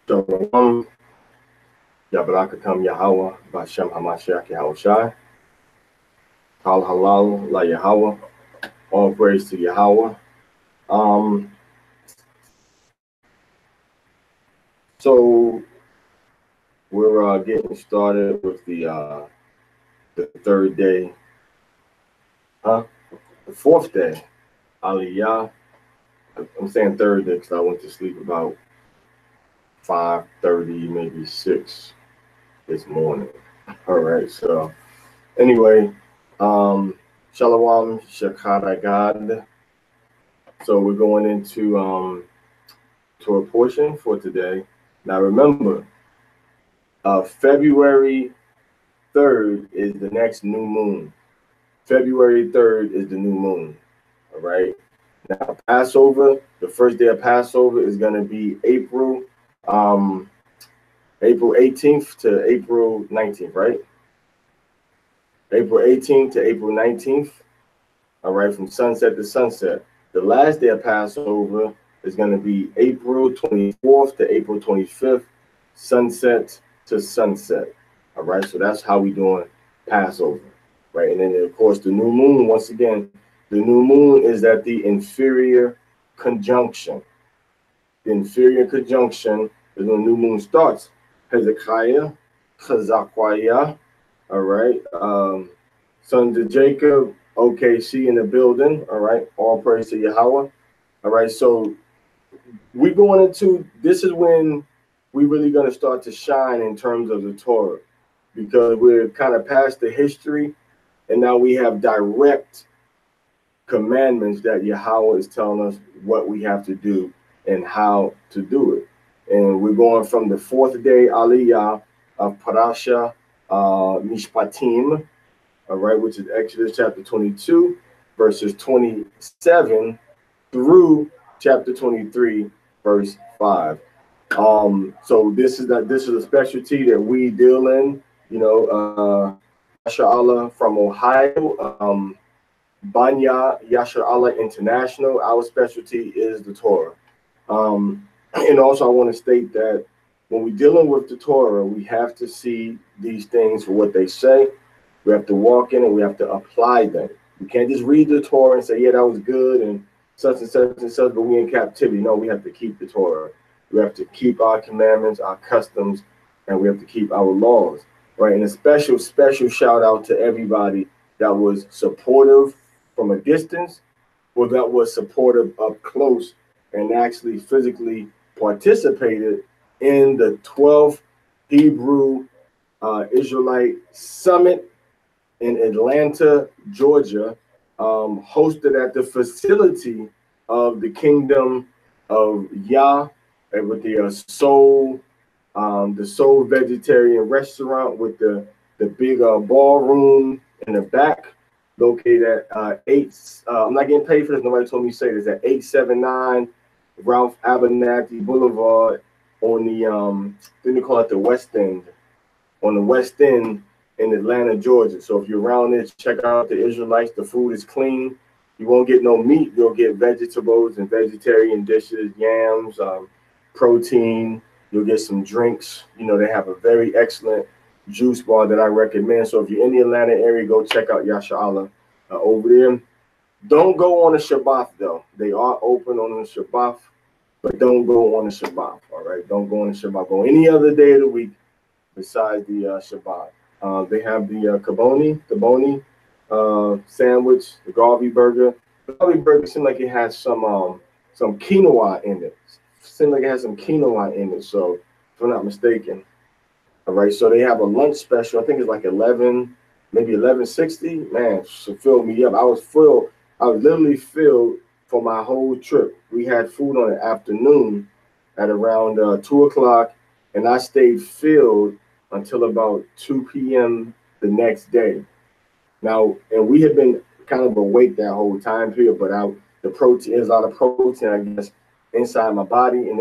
Shalom, Yabarakatam Yahweh, Bashem Hamashiach Yahushai, Hal Halal La Yahweh, all praise to Yahweh. Um, so we're getting started with the third day, the fourth day, Aliyah. I'm saying third day because I went to sleep about 5:30, maybe 6 this morning. All right, so anyway, Shalom Shakadagad. So we're going into to a portion for today. Now remember, February 3rd is the next new moon. February 3rd is the new moon. All right. Now Passover, the first day of Passover is going to be um, April 18th to April 19th, right? April 18th to April 19th. All right, from sunset to sunset. The last day of Passover is going to be April 24th to April 25th, sunset to sunset. All right, so that's how we doing Passover, right? And then, of course, the new moon, once again, the new moon is at the inferior conjunction. The inferior conjunction is when the new moon starts. Hezekiah, Chazakiah, all right, sons of Jacob, OKC in the building, all right, all praise to Yahweh. All right, so we going into, this is when we really going to start to shine in terms of the Torah, because we're kind of past the history, and now we have direct commandments that Yahweh is telling us what we have to do and how to do it. And we're going from the fourth day Aliyah of Parashah, Mishpatim, all right, which is Exodus chapter 22, verses 27 through chapter 23, verse 5. So this is a specialty that we deal in, Yasha Allah from Ohio, Banya Yasha Allah International. Our specialty is the Torah. And also I want to state that when we're dealing with the Torah, we have to see these things for what they say. We have to walk in and we have to apply them. We can't just read the Torah and say, yeah, that was good and such and such and such, but we in captivity. No, we have to keep the Torah. We have to keep our commandments, our customs, and we have to keep our laws, right? And a special shout out to everybody that was supportive from a distance, or that was supportive up close and actually physically participated in the 12th Hebrew Israelite Summit in Atlanta, Georgia, hosted at the facility of the Kingdom of Yah, with the Soul Vegetarian Restaurant with the big ballroom in the back, located at I'm not getting paid for this. Nobody told me to say this. At 879 Ralph Abernathy Boulevard on the then they call it the West End, on the West End in Atlanta, Georgia. So if you're around there, check out the Israelites. The food is clean. You won't get no meat. You'll get vegetables and vegetarian dishes, yams, protein. You'll get some drinks. They have a very excellent juice bar that I recommend. So if you're in the Atlanta area, go check out Yasha Allah over there. Don't go on a Shabbat, though. They are open on the Shabbat, but don't go on the Shabbat, all right? Don't go on the Shabbat. Go any other day of the week besides the Shabbat. They have the Kaboni sandwich, the Garvey burger. The Garvey burger seemed like it has some quinoa in it. Seemed like it has some quinoa in it, so if I'm not mistaken. All right, so they have a lunch special. I think it's like 11, maybe 11.60. Man, so filled me up. I was literally filled for my whole trip. We had food on the afternoon at around 2 o'clock, and I stayed filled until about 2 p.m. the next day. Now, and we had been kind of awake that whole time period, but the protein, there's a lot of protein, I guess, inside my body, and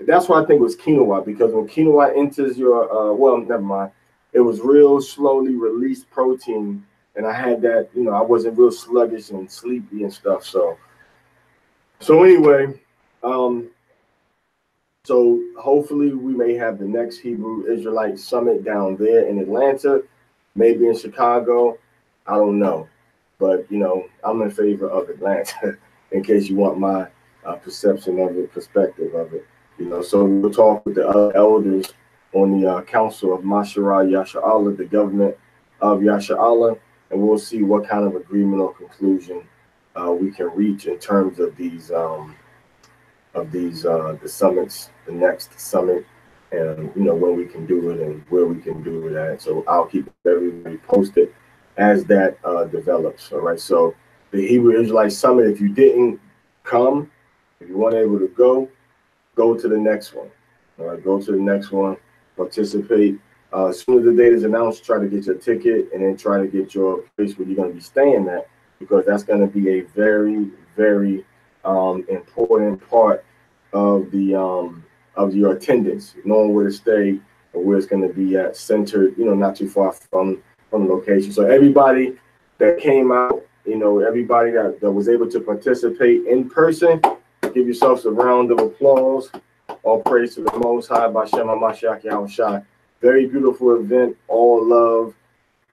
that's why I think it was quinoa, because when quinoa enters your, well, never mind, it was real slowly released protein, and I had that, I wasn't real sluggish and sleepy and stuff, so anyway, So hopefully we may have the next Hebrew Israelite summit down there in Atlanta, maybe in Chicago. I don't know. But, you know, I'm in favor of Atlanta in case you want my perception of it, perspective of it. You know, so we'll talk with the other elders on the council of Mashara Yasha'Allah, the government of Yasha'Allah, and we'll see what kind of agreement or conclusion we can reach in terms of these the summits, the next summit, and you know when we can do it and where we can do it at. So I'll keep everybody posted as that develops. All right. So the Hebrew Israelite Summit, if you didn't come, if you weren't able to go to the next one. All right, go to the next one, participate. As soon as the date is announced, try to get your ticket and then try to get your place where you're going to be staying at, because that's going to be a very, very important part of your attendance, knowing where to stay or where it's going to be at, centered, you know, not too far from the location. So everybody that came out, you know, everybody that was able to participate in person, give yourselves a round of applause. All praise to the Most High, Bashem HaMashiach Yahushua. Very beautiful event, all love.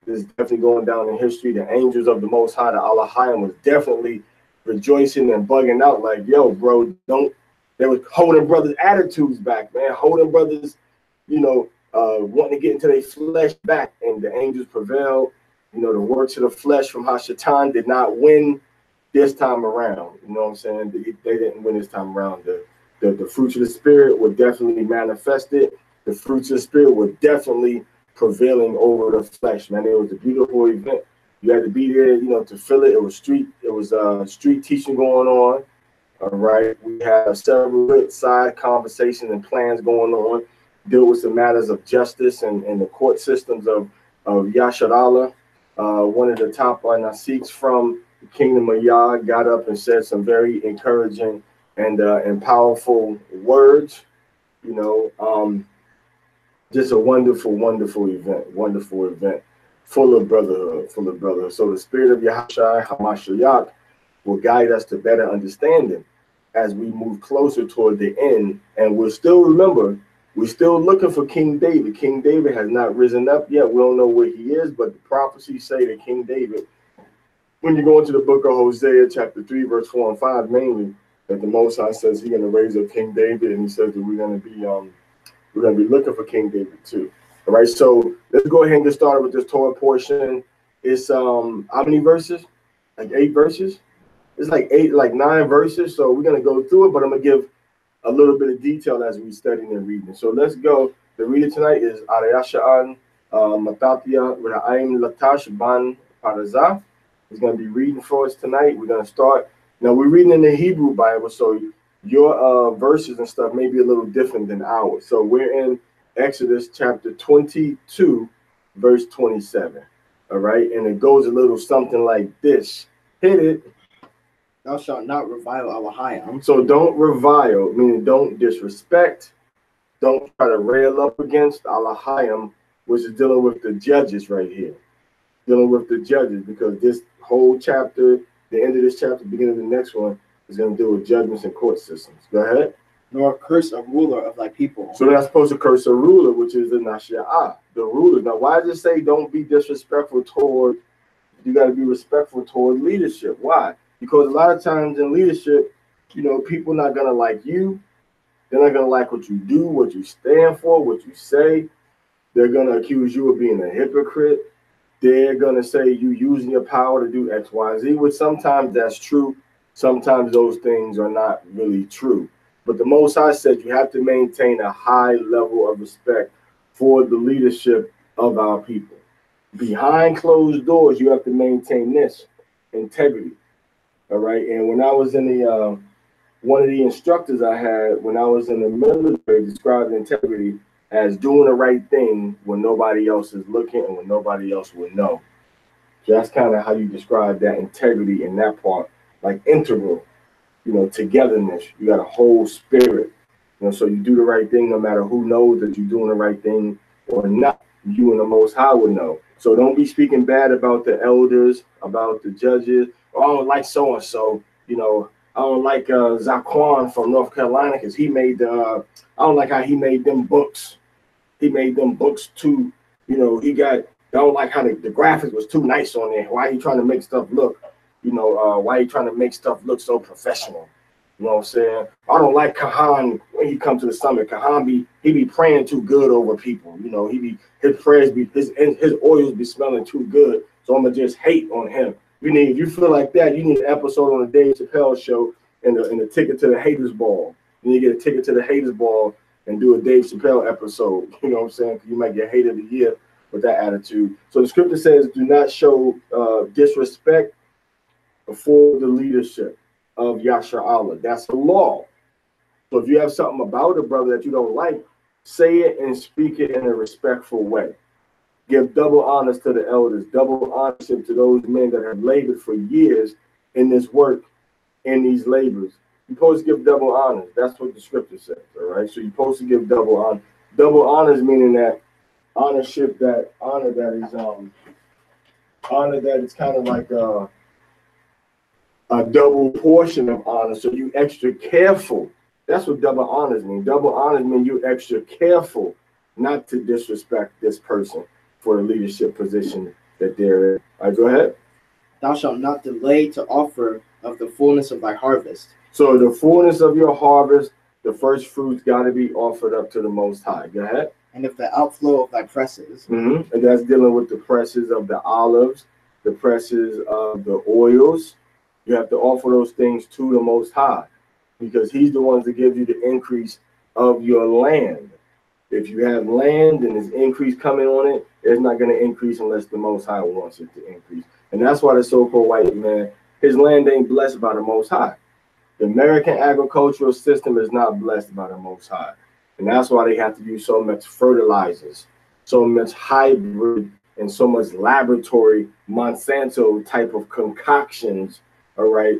This is definitely going down in history. The angels of the Most High, the Aliyah, was definitely rejoicing and bugging out like, yo, bro, don't. They were holding brothers' attitudes back, man, holding brothers, you know, wanting to get into their flesh back, and the angels prevailed. You know, the works of the flesh from Hashatan did not win this time around. You know what I'm saying? They didn't win this time around. The fruits of the Spirit were definitely manifested. The fruits of the Spirit were definitely prevailing over the flesh, man. It was a beautiful event. You had to be there, you know, to feel it. It was street teaching going on. All right. We have several good side conversations and plans going on, deal with some matters of justice and the court systems of Yasha'Allah. One of the top Nasiks from the Kingdom of Yah got up and said some very encouraging and powerful words. You know, just a wonderful, wonderful event, full of brotherhood, So the spirit of Yahushua HaMashiach will guide us to better understanding as we move closer toward the end. And we'll still remember, we're still looking for King David. King David has not risen up yet. We don't know where he is, but the prophecies say that King David, when you go into the book of Hosea, chapter 3, verse 4 and 5, mainly, that the Most High says he's going to raise up King David, and he says that we're going to be looking for King David too. All right, so let's go ahead and get started with this Torah portion. It's how many verses? Like 8 verses. It's like 9 verses. So we're going to go through it, but I'm going to give a little bit of detail as we study and reading. So let's go. The reader tonight is Arayasha'an Matatia with Aim Latash Ban Parazah. He's going to be reading for us tonight. We're going to start. Now, we're reading in the Hebrew Bible, so your verses and stuff may be a little different than ours. So we're in Exodus chapter 22, verse 27. All right, and it goes a little something like this. Hit it. Thou shalt not revile Aliyah. So don't revile, meaning don't disrespect. Don't try to rail up against Aliyah, which is dealing with the judges right here. Dealing with the judges, because this whole chapter, the end of this chapter, beginning of the next one, is going to deal with judgments and court systems. Go ahead. Nor curse a ruler of thy people. So they're not supposed to curse a ruler, which is the Nashia'ah, the ruler. Now, why does it say don't be disrespectful toward, you got to be respectful toward leadership? Why? Because a lot of times in leadership, you know, people not going to like you. They're not going to like what you do, what you stand for, what you say. They're going to accuse you of being a hypocrite. They're going to say you using your power to do X, Y, Z, which sometimes that's true. Sometimes those things are not really true. But the Most High said you have to maintain a high level of respect for the leadership of our people. Behind closed doors, you have to maintain this integrity. All right. And when I was in the one of the instructors I had when I was in the military described integrity as doing the right thing when nobody else is looking and when nobody else will know. So that's kind of how you describe that integrity in that part, like integral, you know, togetherness. You got a whole spirit, you know, so you do the right thing no matter who knows that you're doing the right thing or not. You and the Most High will know. So don't be speaking bad about the elders, about the judges. Oh, I don't like so-and-so, you know, I don't like Zaquan from North Carolina because he made the. I don't like how he made them books. He made them books too. You know, he got. I don't like how the graphics was too nice on there. Why he trying to make stuff look? You know, why he trying to make stuff look so professional? You know what I'm saying? I don't like Kahan when he come to the summit. Kahan he be praying too good over people. You know, his prayers be his oils be smelling too good. So I'm gonna just hate on him. If you feel like that, you need an episode on the Dave Chappelle show and the ticket to the haters ball. You need to get a ticket to the haters ball and do a Dave Chappelle episode. You know what I'm saying? You might get hated of the year with that attitude. So the scripture says, do not show disrespect before the leadership of Yasha Allah. That's the law. So if you have something about a brother that you don't like, say it and speak it in a respectful way. Give double honors to the elders, double honorship to those men that have labored for years in this work, in these labors. You're supposed to give double honors. That's what the scripture says, all right? So you're supposed to give double honor. Double honors meaning that honor that is kind of like a double portion of honor. So you extra careful. That's what double honors mean. Double honors mean you extra careful not to disrespect this person for the leadership position that they're in. All right, go ahead. Thou shalt not delay to offer of the fullness of thy harvest. So the fullness of your harvest, the first fruits got to be offered up to the Most High. Go ahead. And if the outflow of thy presses. And that's dealing with the presses of the olives, the presses of the oils. You have to offer those things to the Most High because he's the one that gives you the increase of your land. If you have land and there's increase coming on it, it's not going to increase unless the Most High wants it to increase. And that's why the so-called white man, his land ain't blessed by the Most High. The American agricultural system is not blessed by the Most High. And that's why they have to use so much fertilizers, so much hybrid, and so much laboratory Monsanto type of concoctions, all right,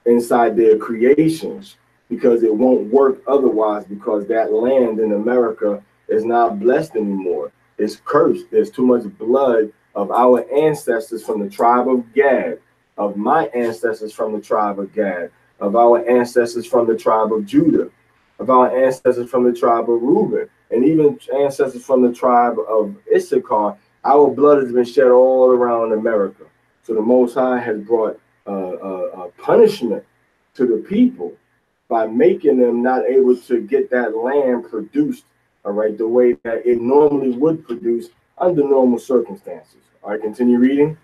inside their creations, because it won't work otherwise, because that land in America is not blessed anymore. It's cursed. There's too much blood of our ancestors from the tribe of Gad, of my ancestors from the tribe of Gad, of our ancestors from the tribe of Judah, of our ancestors from the tribe of Reuben, and even ancestors from the tribe of Issachar. Our blood has been shed all around America. So the Most High has brought punishment to the people by making them not able to get that land produced, all right, the way that it normally would produce under normal circumstances. All right, continue reading.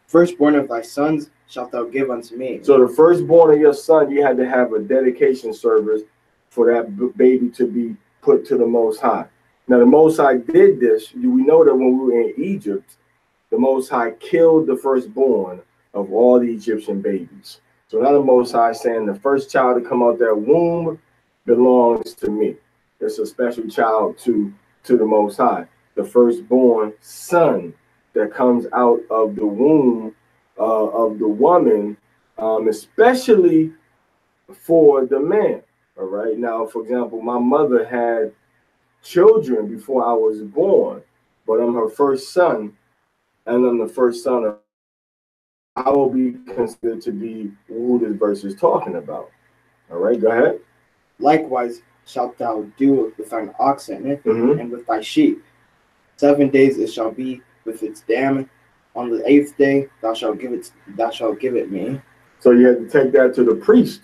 Firstborn of thy sons shalt thou give unto me. So the firstborn of your son, you had to have a dedication service for that baby to be put to the Most High. Now, the Most High did this. We know that when we were in Egypt, the Most High killed the firstborn of all the Egyptian babies. So now the Most High saying the first child to come out that womb belongs to me. It's a special child to the Most High. The firstborn son that comes out of the womb of the woman, especially for the man. All right. Now, for example, my mother had children before I was born, but I'm her first son, and I'm the first son of. I will be considered to be who this verse is talking about. All right, go ahead. Likewise shalt thou do with thine oxen and with thy sheep. 7 days it shall be with its dam. On the 8th day thou shalt give it me. So you had to take that to the priest.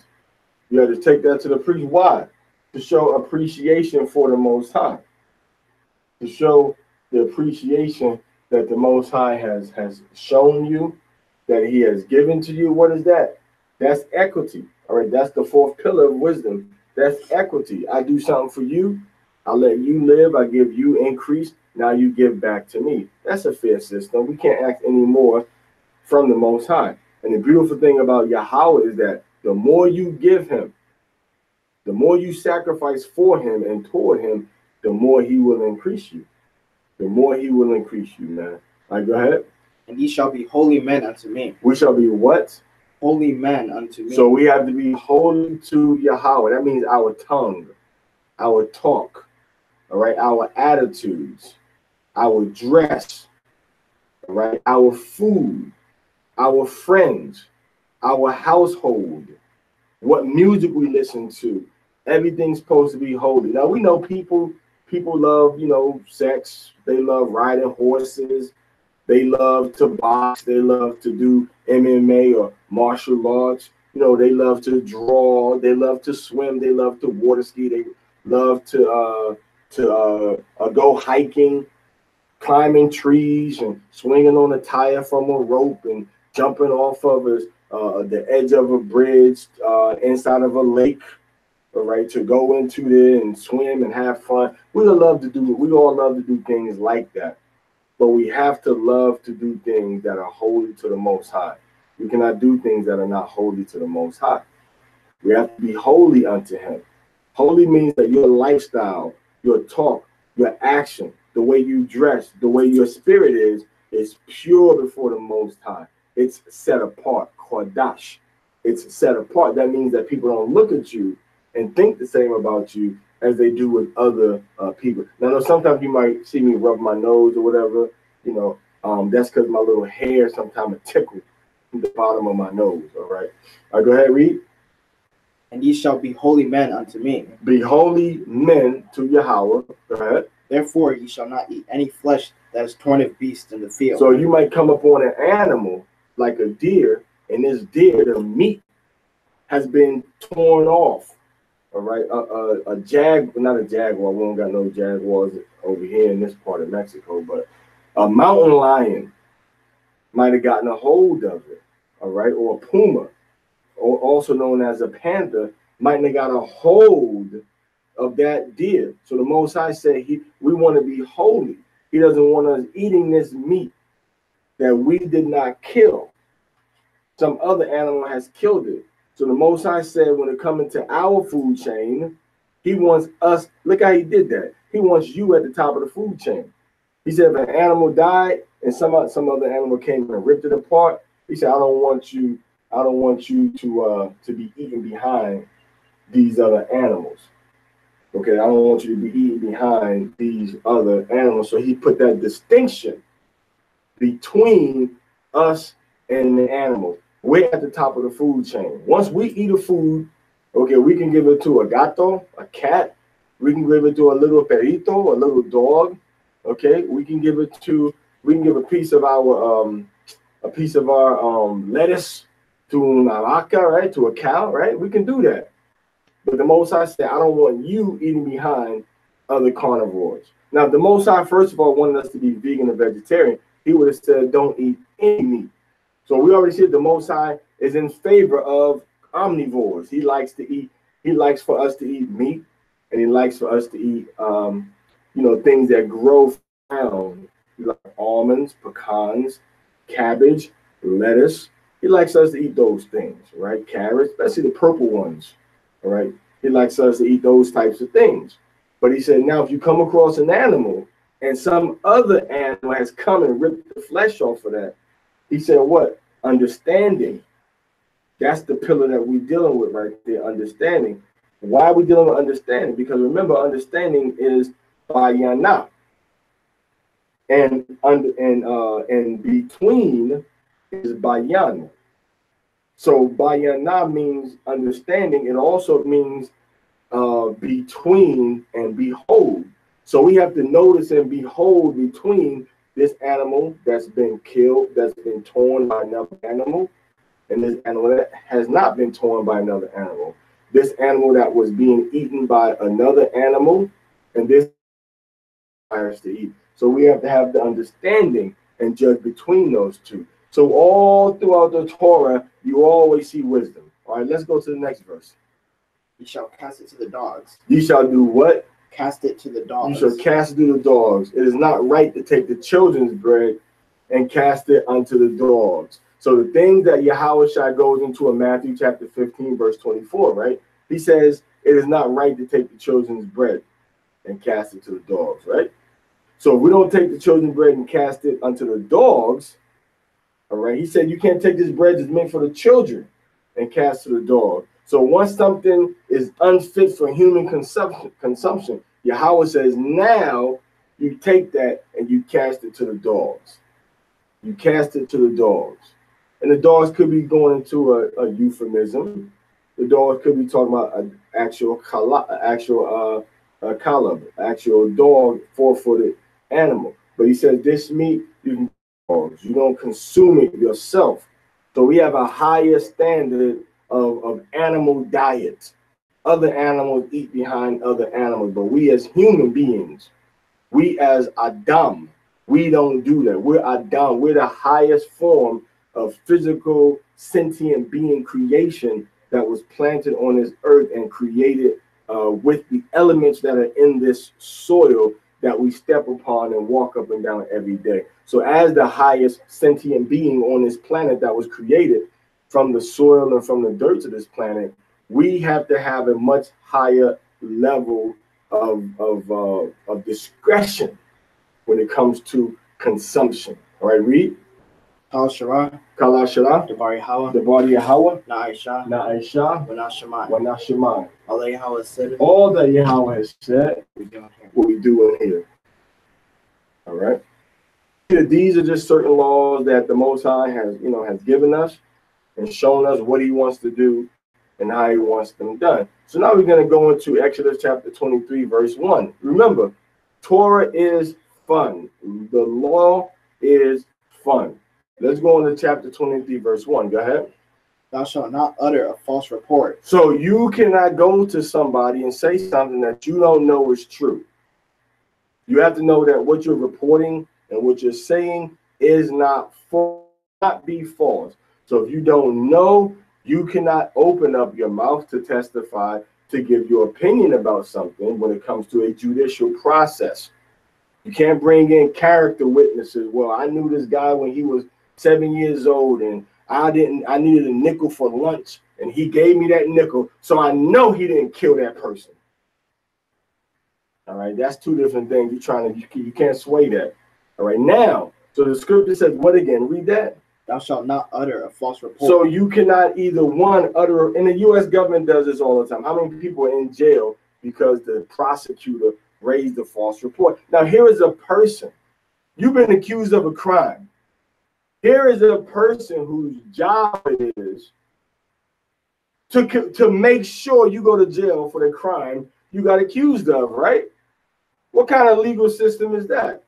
You had to take that to the priest. Why? To show appreciation for the Most High. To show the appreciation that the Most High has shown you, that he has given to you. What is that? That's equity. All right, that's the fourth pillar of wisdom. That's equity. I do something for you. I let you live. I give you increase. Now you give back to me. That's a fair system. We can't ask any more from the Most High. And the beautiful thing about Yahweh is that the more you give him, the more you sacrifice for him and toward him, the more he will increase you. The more he will increase you, man. All right, go ahead. And ye shall be holy men unto me. We shall be what? Holy men unto me. So we have to be holy to Yahweh. That means our tongue, our talk, all right, our attitudes, our dress, all right, our food, our friends, our household, what music we listen to, everything's supposed to be holy. Now we know people love, you know, sex, they love riding horses, they love to box, they love to do MMA or martial arts, you know, they love to draw, they love to swim, they love to water ski, they love to go hiking, climbing trees and swinging on a tire from a rope and jumping off of the edge of a bridge inside of a lake, all right, to go into there and swim and have fun. We all love to do things like that. But we have to love to do things that are holy to the Most High. We cannot do things that are not holy to the Most High. We have to be holy unto Him. Holy means that your lifestyle, your talk, your action, the way you dress, the way your spirit is pure before the Most High. It's set apart, kodash. It's set apart. That means that people don't look at you and think the same about you as they do with other people. Now, sometimes you might see me rub my nose or whatever, you know, that's because my little hair sometimes tickle the bottom of my nose, all right? All right, go ahead, read. And ye shall be holy men unto me. Be holy men to Yahweh. Go ahead. Therefore ye shall not eat any flesh that is torn of beasts in the field. So you might come upon an animal like a deer, and this deer, the meat has been torn off. All right, not a jaguar. We don't got no jaguars over here in this part of Mexico, but a mountain lion might have gotten a hold of it. All right, or a puma, or also known as a panther, might have got a hold of that deer. So the Most High said, we want to be holy. He doesn't want us eating this meat that we did not kill. Some other animal has killed it. So the Most High said, when it comes into our food chain, He wants us. Look how He did that. He wants you at the top of the food chain. He said, if an animal died and some other animal came and ripped it apart, He said, I don't want you to be eaten behind these other animals. Okay, I don't want you to be eaten behind these other animals. So He put that distinction between us and the animals. We're at the top of the food chain. Once we eat a food, okay, we can give it to a gato, a cat. We can give it to a little perrito, a little dog. Okay, we can give a piece of our lettuce to una vaca, right? To a cow, right? We can do that. But the Most High said, I don't want you eating behind other carnivores. Now, if the Most High, first of all, wanted us to be vegan or vegetarian, He would have said, don't eat any meat. So we already said the Most High is in favor of omnivores. He likes for us to eat meat, and He likes for us to eat, things that grow from like almonds, pecans, cabbage, lettuce. He likes us to eat those things, right? Carrots, especially the purple ones, all right? He likes us to eat those types of things. But He said, now if you come across an animal and some other animal has come and ripped the flesh off of that, He said, what? Understanding. That's the pillar that we're dealing with right there, understanding. Why are we dealing with understanding? Because remember, understanding is bayana. And between is bayan. So bayana means understanding. It also means between and behold. So we have to notice and behold between this animal that's been killed, that's been torn by another animal, and this animal that has not been torn by another animal. This animal that was being eaten by another animal, and this desires to eat. So we have to have the understanding and judge between those two. So all throughout the Torah, you always see wisdom. All right, let's go to the next verse. You shall cast it to the dogs. You shall do what? Cast it to the dogs. You shall cast it to the dogs. It is not right to take the children's bread and cast it unto the dogs. So the thing that Yahweh goes into in Matthew chapter 15, verse 24, right? He says it is not right to take the children's bread and cast it to the dogs, right? So if we don't take the children's bread and cast it unto the dogs, all right, He said you can't take this bread that's meant for the children and cast it to the dog. So once something is unfit for human consumption, Yahweh says, now you take that and you cast it to the dogs. You cast it to the dogs. And the dogs could be going into a euphemism. The dogs could be talking about an actual column, actual dog, 4-footed animal. But he says this meat you can dogs. You don't consume it yourself. So we have a higher standard of animal diet. Other animals eat behind other animals, but we as human beings, we as Adam, we don't do that. We're Adam. We're the highest form of physical sentient being creation that was planted on this earth and created with the elements that are in this soil that we step upon and walk up and down every day. So as the highest sentient being on this planet that was created from the soil and from the dirt of this planet, we have to have a much higher level of discretion when it comes to consumption. All right, read. Kal Shara, Kala Shara, Dabari Hawa, Dabari Yahweh, Na'aisha, Na'aisha, Wana Shemai. Wana Shemai. All Yahweh said, All that Yahweh has said, we doing here. what we do in here. All right. These are just certain laws that the Most High has given us and shown us what He wants to do and how He wants them done. So now we're going to go into Exodus chapter 23, verse 1. Remember, Torah is fun. The law is fun. Let's go into chapter 23, verse 1. Go ahead. Thou shalt not utter a false report. So you cannot go to somebody and say something that you don't know is true. You have to know that what you're reporting and what you're saying is not be false. So if you don't know, you cannot open up your mouth to testify, to give your opinion about something when it comes to a judicial process. You can't bring in character witnesses. Well, I knew this guy when he was 7 years old and I needed a nickel for lunch and he gave me that nickel, so I know he didn't kill that person. All right, that's two different things. You can't sway that. All right, now, so the scripture says what again? Read that. Thou shalt not utter a false report. So you cannot either utter, and the U.S. government does this all the time. How many people are in jail because the prosecutor raised a false report? Now, here is a person. You've been accused of a crime. Here is a person whose job it is to make sure you go to jail for the crime you got accused of, right? What kind of legal system is that?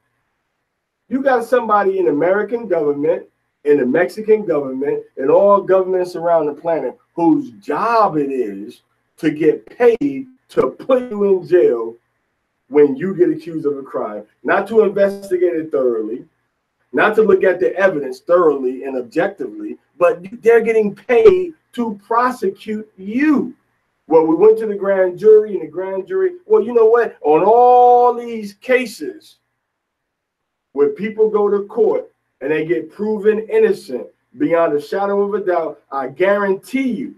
You got somebody in the American government, in the Mexican government, and all governments around the planet whose job it is to get paid to put you in jail when you get accused of a crime, not to investigate it thoroughly, not to look at the evidence thoroughly and objectively, but they're getting paid to prosecute you. Well, we went to the grand jury, and the grand jury, well, you know what? On all these cases where people go to court and they get proven innocent beyond a shadow of a doubt, I guarantee you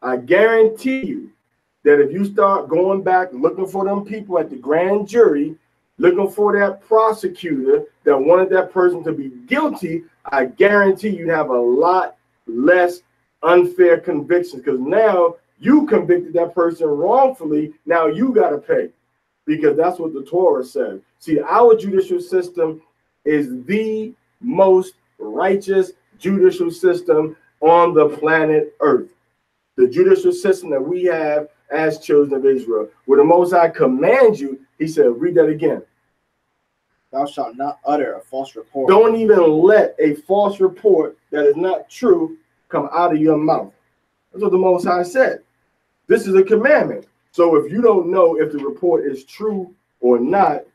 that if you start going back looking for them people at the grand jury, looking for that prosecutor that wanted that person to be guilty, I guarantee you'd have a lot less unfair convictions, because now you convicted that person wrongfully. Now you got to pay, because that's what the Torah says. See, our judicial system is the most righteous judicial system on the planet Earth. The judicial system that we have as children of Israel, where the Most High commands you, he said, read that again. Thou shalt not utter a false report. Don't even let a false report that is not true come out of your mouth. That's what the Most High said. This is a commandment. So if you don't know if the report is true or not,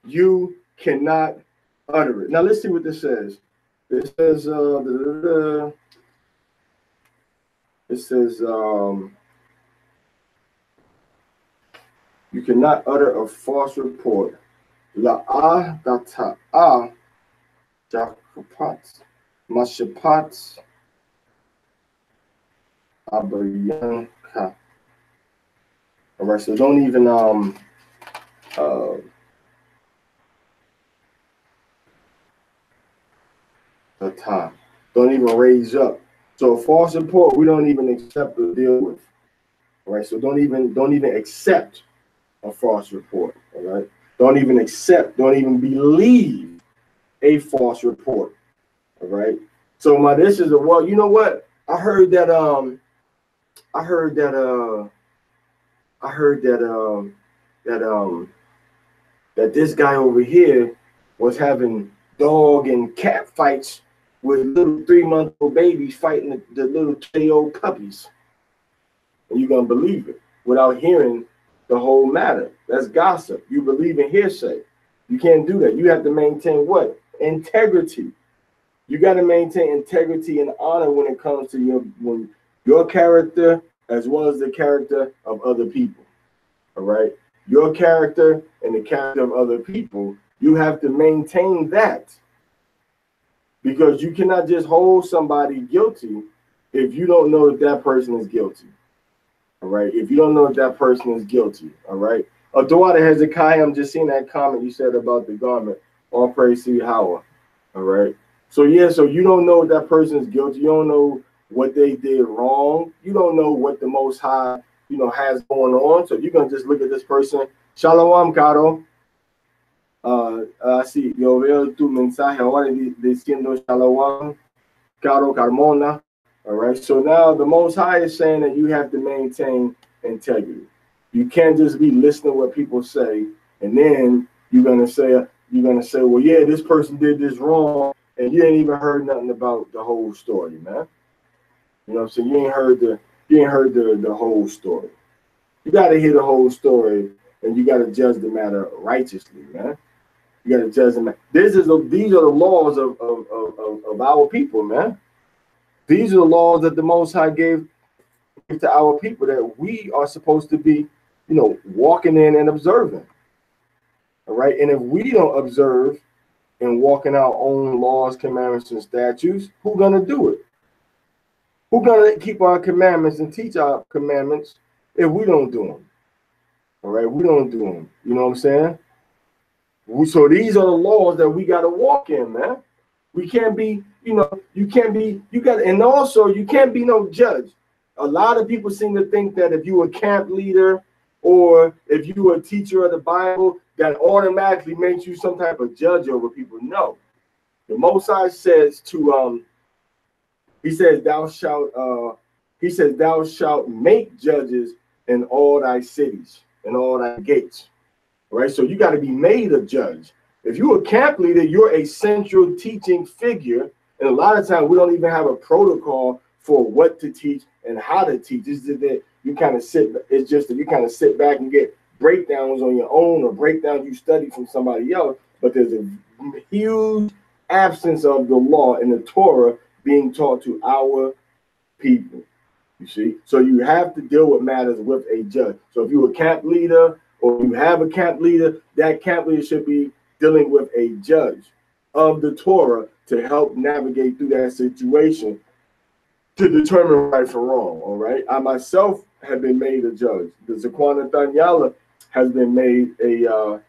you cannot utter it. Now let's see what this says. It says, you cannot utter a false report. La'ah data'ah jakupat mashapat abayanka. All right, so don't even don't even raise up. So a false report we don't even accept or deal with. All right, so don't even accept a false report. All right, don't even believe a false report. All right, So my this is a well, you know what? I heard that that this guy over here was having dog and cat fights with little 3-month-old babies fighting the little 2-year-old puppies. And you're gonna believe it without hearing the whole matter. That's gossip. You believe in hearsay. You can't do that. You have to maintain what? Integrity. You got to maintain integrity and honor when it comes to your character as well as the character of other people. All right? Your character and the character of other people, you have to maintain that. Because you cannot just hold somebody guilty if you don't know that that person is guilty. All right? If you don't know that that person is guilty. All right? Daughter Hezekiah, I'm just seeing that comment you said about the garment. All praise to Yahweh. All right? So yeah, so you don't know if that person is guilty. You don't know what they did wrong. You don't know what the Most High, has going on. So you're gonna just look at this person. Shalom, Caro. Sí, yo veo tu mensaje ahora diciendo Shalom, Caro Carmona. All right. So now the Most High is saying that you have to maintain integrity. You can't just be listening to what people say, and then you're gonna say, well, yeah, this person did this wrong. And you ain't even heard nothing about the whole story, man. You know what I'm saying? You ain't heard the whole story. You got to hear the whole story, and you got to judge the matter righteously, man. You got to judge the matter. These are the laws of our people, man. These are the laws that the Most High gave to our people that we are supposed to be, walking in and observing. All right, and if we don't observe and walk in our own laws, commandments, and statutes, who's gonna do it? Who's gonna keep our commandments and teach our commandments if we don't do them? All right, we don't do them. You know what I'm saying? So these are the laws that we gotta walk in, man. We can't be, and also you can't be no judge. A lot of people seem to think that if you're a camp leader or if you were a teacher of the Bible, that automatically makes you some type of judge over people. No. The Most High says thou shalt make judges in all thy cities and all thy gates. All right. So you got to be made a judge. If you're a camp leader, you're a central teaching figure. And a lot of times we don't even have a protocol for what to teach and how to teach. It's just that you kind of sit back and get breakdowns on your own or breakdowns you study from somebody else. But there's a huge absence of the law in the Torah being taught to our people. You see? So you have to deal with matters with a judge. So if you're a camp leader or you have a camp leader, that camp leader should be dealing with a judge of the Torah to help navigate through that situation to determine right from wrong. All right. I myself have been made a judge. The Zaquana Thanyala has been made a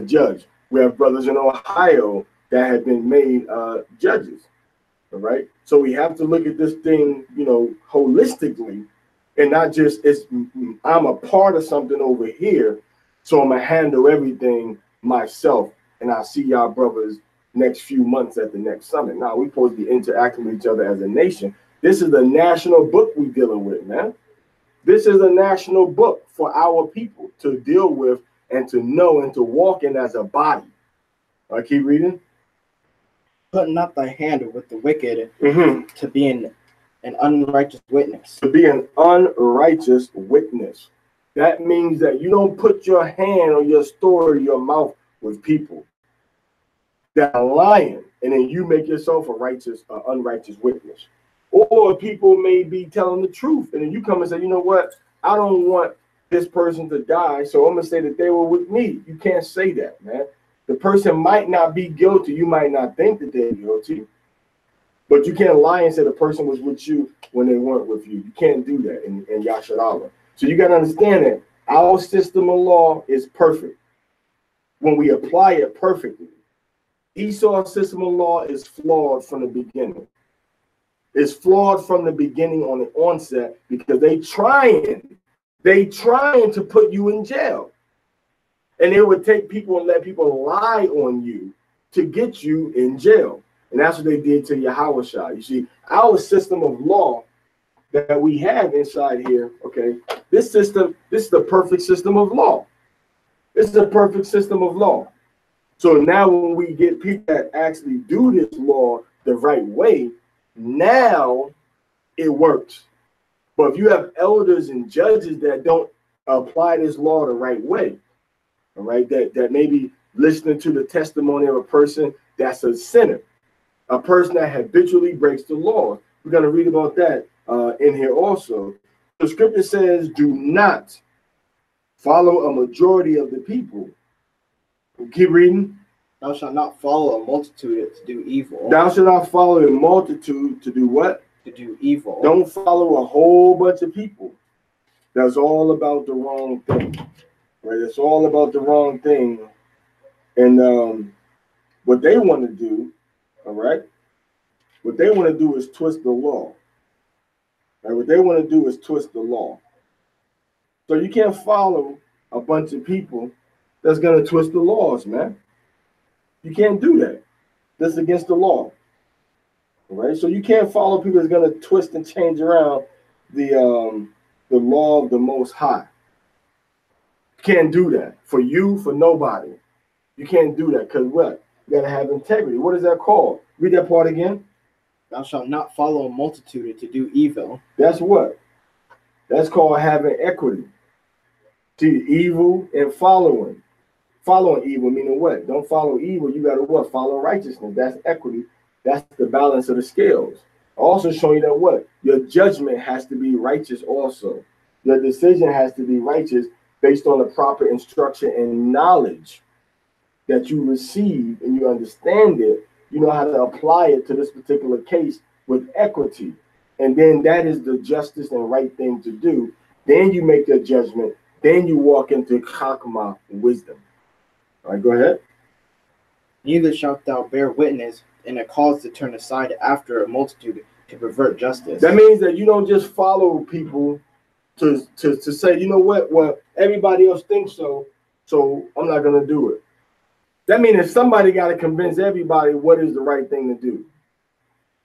judge. We have brothers in Ohio that have been made judges. All right. So we have to look at this thing, holistically, and not just I'm a part of something over here, so I'm gonna handle everything myself, and I'll see y'all brothers next few months at the next summit. Now we're supposed to be interacting with each other as a nation. This is a national book we're dealing with, man. This is a national book for our people to deal with and to know and to walk in as a body. I keep reading. Put not thy hand with the wicked to be an unrighteous witness. To be an unrighteous witness. That means that you don't put your hand or your story, your mouth with people that are lying, and then you make yourself a unrighteous witness. Or people may be telling the truth, and then you come and say, you know what? I don't want this person to die, so I'm going to say that they were with me. You can't say that, man. The person might not be guilty. You might not think that they're guilty, but you can't lie and say the person was with you when they weren't with you. You can't do that in Yasharallah. So you got to understand that our system of law is perfect when we apply it perfectly. Esau's system of law is flawed from the beginning. It's flawed from the beginning on the onset because they trying to put you in jail. And it would take people and let people lie on you to get you in jail. And that's what they did to Yahushua. You see, our system of law that we have inside here, okay, this is the perfect system of law. This is a perfect system of law. So now when we get people that actually do this law the right way, now it works. But if you have elders and judges that don't apply this law the right way, all right, that maybe listening to the testimony of a person that's a sinner, a person that habitually breaks the law. We're going to read about that in here also. The scripture says, do not follow a majority of the people. Keep reading. Thou shalt not follow a multitude to do evil. Thou shalt not follow a multitude to do what? To do evil. Don't follow a whole bunch of people. That's all about the wrong thing. Right? It's all about the wrong thing. And what they want to do, all right? What they want to do is twist the law. Right? What they want to do is twist the law. So you can't follow a bunch of people that's going to twist the laws, man. You can't do that. That's against the law. All right? So you can't follow people that's going to twist and change around the law of the Most High. You can't do that. For you, for nobody. You can't do that because what? You got to have integrity. What is that called? Read that part again. Thou shalt not follow a multitude to do evil. That's what? That's called having equity. See, evil and following. Following evil meaning what? Don't follow evil. You got to what? Follow righteousness. That's equity. That's the balance of the scales. Also showing you that what? Your judgment has to be righteous also. Your decision has to be righteous based on the proper instruction and knowledge that you receive and you understand it. You know how to apply it to this particular case with equity. And then that is the justice and right thing to do. Then you make your judgment. Then you walk into chakma, wisdom. All right, go ahead. Neither shalt thou bear witness in a cause to turn aside after a multitude to pervert justice. That means that you don't just follow people to say, you know what, well, everybody else thinks so I'm not going to do it. That means if somebody got to convince everybody what is the right thing to do.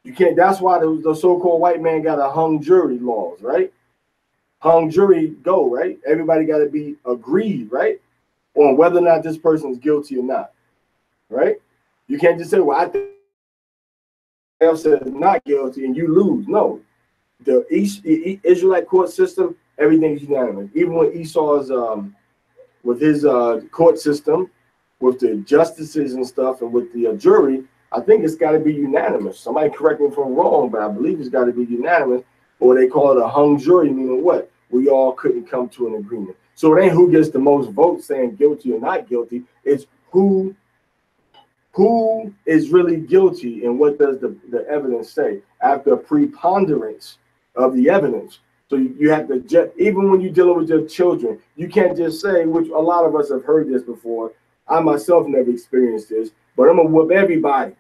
You can't. That's why the so-called white man got a hung jury laws, right? Hung jury go, right? Everybody got to be agreed, right? On whether or not this person is guilty or not, right? You can't just say, well, I think else says not guilty and you lose. No. The Israelite court system, everything is unanimous. Even when Esau's, with his court system, with the justices and stuff, and with the jury, I think it's got to be unanimous. Somebody correct me if I'm wrong, but I believe it's got to be unanimous, or they call it a hung jury, meaning what? We all couldn't come to an agreement. So it ain't who gets the most votes saying guilty or not guilty. It's who is really guilty and what does the evidence say after a preponderance of the evidence. So you have to, even when you're dealing with your children, you can't just say, which a lot of us have heard this before. I myself never experienced this, but I'm gonna whoop everybody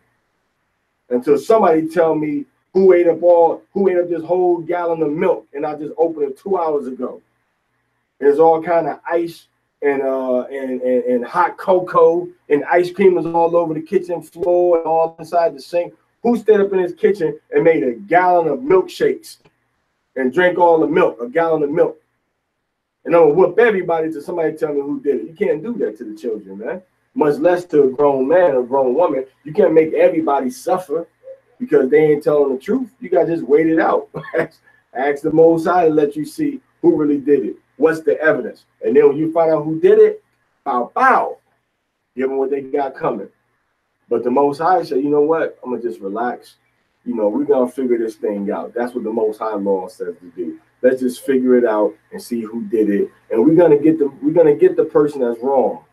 until somebody tell me who ate up this whole gallon of milk and I just opened it 2 hours ago. There's all kind of ice and hot cocoa and ice cream is all over the kitchen floor and all inside the sink. Who stayed up in his kitchen and made a gallon of milkshakes and drank all the milk, a gallon of milk? And I'm gonna whoop everybody till somebody tell me who did it. You can't do that to the children, man. Much less to a grown man or a grown woman. You can't make everybody suffer because they ain't telling the truth. You gotta just wait it out. Ask the Most High to let you see who really did it. What's the evidence? And then when you find out who did it, bow, bow. Give them what they got coming. But the Most High said, you know what? I'm gonna just relax. You know, we're gonna figure this thing out. That's what the Most High law says to do. Let's just figure it out and see who did it. And we're gonna get the person that's wrong.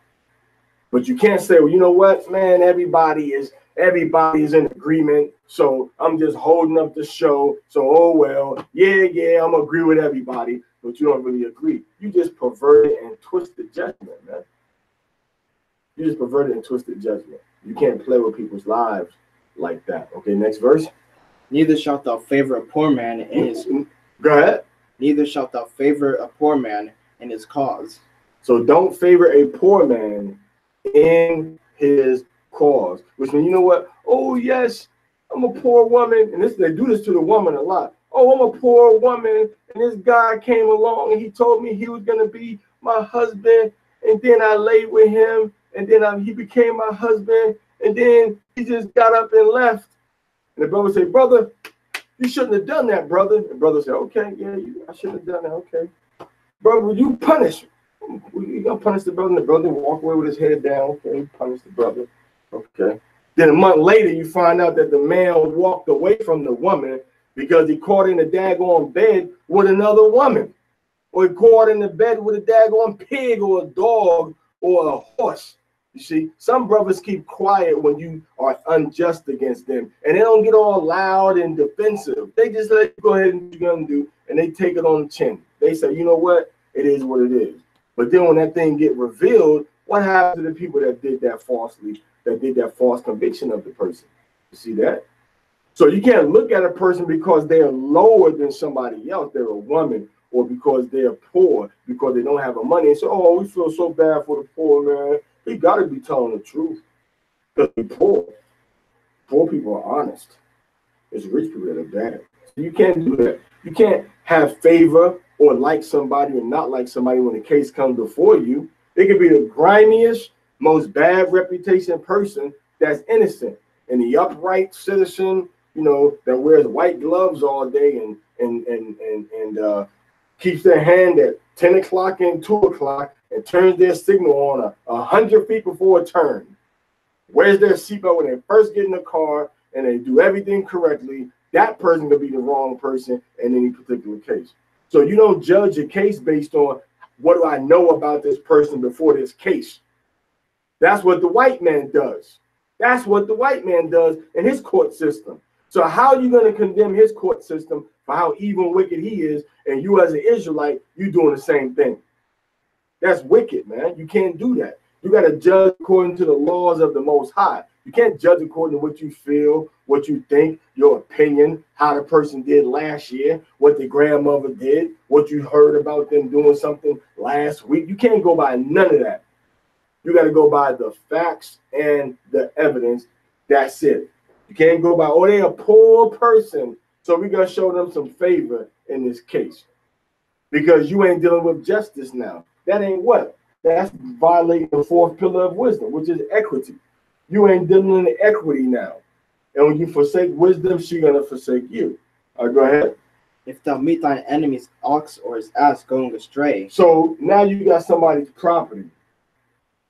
But you can't say, well, you know what, man, everybody is in agreement. So I'm just holding up the show. So, oh well, yeah, I'm gonna agree with everybody, but you don't really agree. You just perverted and twisted judgment, man. You just perverted and twisted judgment. You can't play with people's lives like that. Okay, next verse. Neither shalt thou favor a poor man in his Go ahead. Neither shalt thou favor a poor man in his cause. So don't favor a poor man in his cause. Which means, you know what? Oh, yes, I'm a poor woman, and they do this to the woman a lot. Oh, I'm a poor woman, and this guy came along and he told me he was gonna be my husband, and then I laid with him, and then he became my husband, and then he just got up and left. And the brother said, brother, you shouldn't have done that, brother. And the brother said, okay, yeah, I shouldn't have done that, okay. Brother, will you punish him? You gonna punish the brother? And the brother walk away with his head down. Okay, punish the brother. Okay. Then a month later, you find out that the man walked away from the woman because he caught in a daggone bed with another woman, or he caught in the bed with a daggone pig or a dog or a horse. You see, some brothers keep quiet when you are unjust against them, and they don't get all loud and defensive. They just let you go ahead and do what you're gonna do, and they take it on the chin. They say, you know what? It is what it is. But then when that thing get revealed, what happens to the people that did that falsely, that did that false conviction of the person? You see that? So you can't look at a person because they're lower than somebody else, they're a woman, or because they're poor, because they don't have the money, and say, oh, we feel so bad for the poor, man. He got to be telling the truth. Because they're poor. Poor people are honest. It's rich people that are bad. So you can't do that. You can't have favor or like somebody or not like somebody when the case comes before you. They could be the grimiest, most bad reputation person that's innocent and the upright citizen, you know, that wears white gloves all day and keeps their hand at 10 o'clock and 2 o'clock and turns their signal on 100 feet before a turn. Wears their seatbelt when they first get in the car and they do everything correctly. That person could be the wrong person in any particular case. So you don't judge a case based on what do I know about this person before this case. That's what the white man does. That's what the white man does in his court system. So how are you going to condemn his court system for how evil and wicked he is, and you as an Israelite, you doing the same thing? That's wicked, man. You can't do that. You got to judge according to the laws of the Most High. You can't judge according to what you feel, what you think, your opinion, how the person did last year, what the grandmother did, what you heard about them doing something last week. You can't go by none of that. You got to go by the facts and the evidence. That's it. You can't go by, oh, they're a poor person, so we're going to show them some favor in this case. Because you ain't dealing with justice now. That ain't what? That's violating the fourth pillar of wisdom, which is equity. You ain't dealing in equity now. And when you forsake wisdom, she's going to forsake you. All right, go ahead. If thou meet thine enemy's ox or his ass going astray. So now you got somebody's property.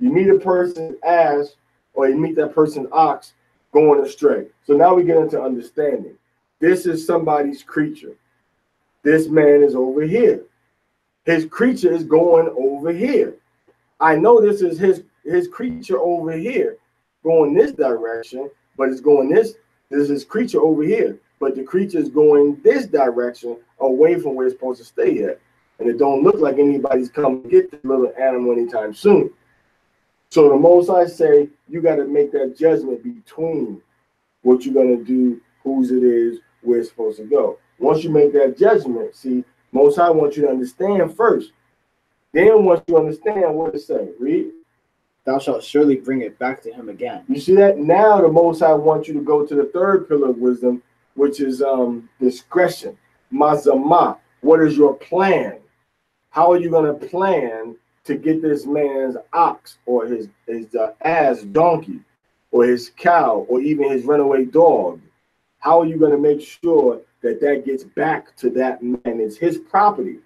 You meet a person's ass or you meet that person's ox going astray. So now we get into understanding. This is somebody's creature. This man is over here. His creature is going over here. I know this is his creature over here going this direction, but it's going this is his creature over here. But the creature is going this direction away from where it's supposed to stay at. And it don't look like anybody's coming to get this little animal anytime soon. So the most I say, you got to make that judgment between what you're going to do, whose it is, where it's supposed to go. Once you make that judgment, see, Most I want you to understand first. Then once you understand what to say, read. Thou shalt surely bring it back to him again. You see that? Now the Most I want you to go to the third pillar of wisdom, which is discretion. Mazamah. What is your plan? How are you going to plan to get this man's ox or his ass donkey or his cow or even his runaway dog? How are you going to make sure that that gets back to that man? It's his property.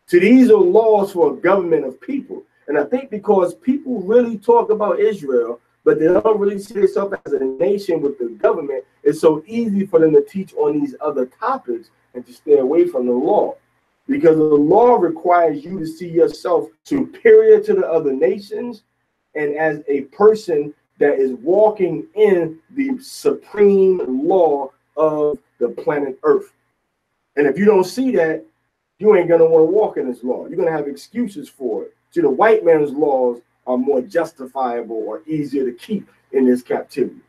So these are laws for a government of people. And I think because people really talk about Israel, but they don't really see themselves as a nation with the government, it's so easy for them to teach on these other topics and to stay away from the law. Because the law requires you to see yourself superior to the other nations and as a person that is walking in the supreme law of the planet Earth. And if you don't see that, you ain't going to want to walk in this law. You're going to have excuses for it. See, the white man's laws are more justifiable or easier to keep in this captivity.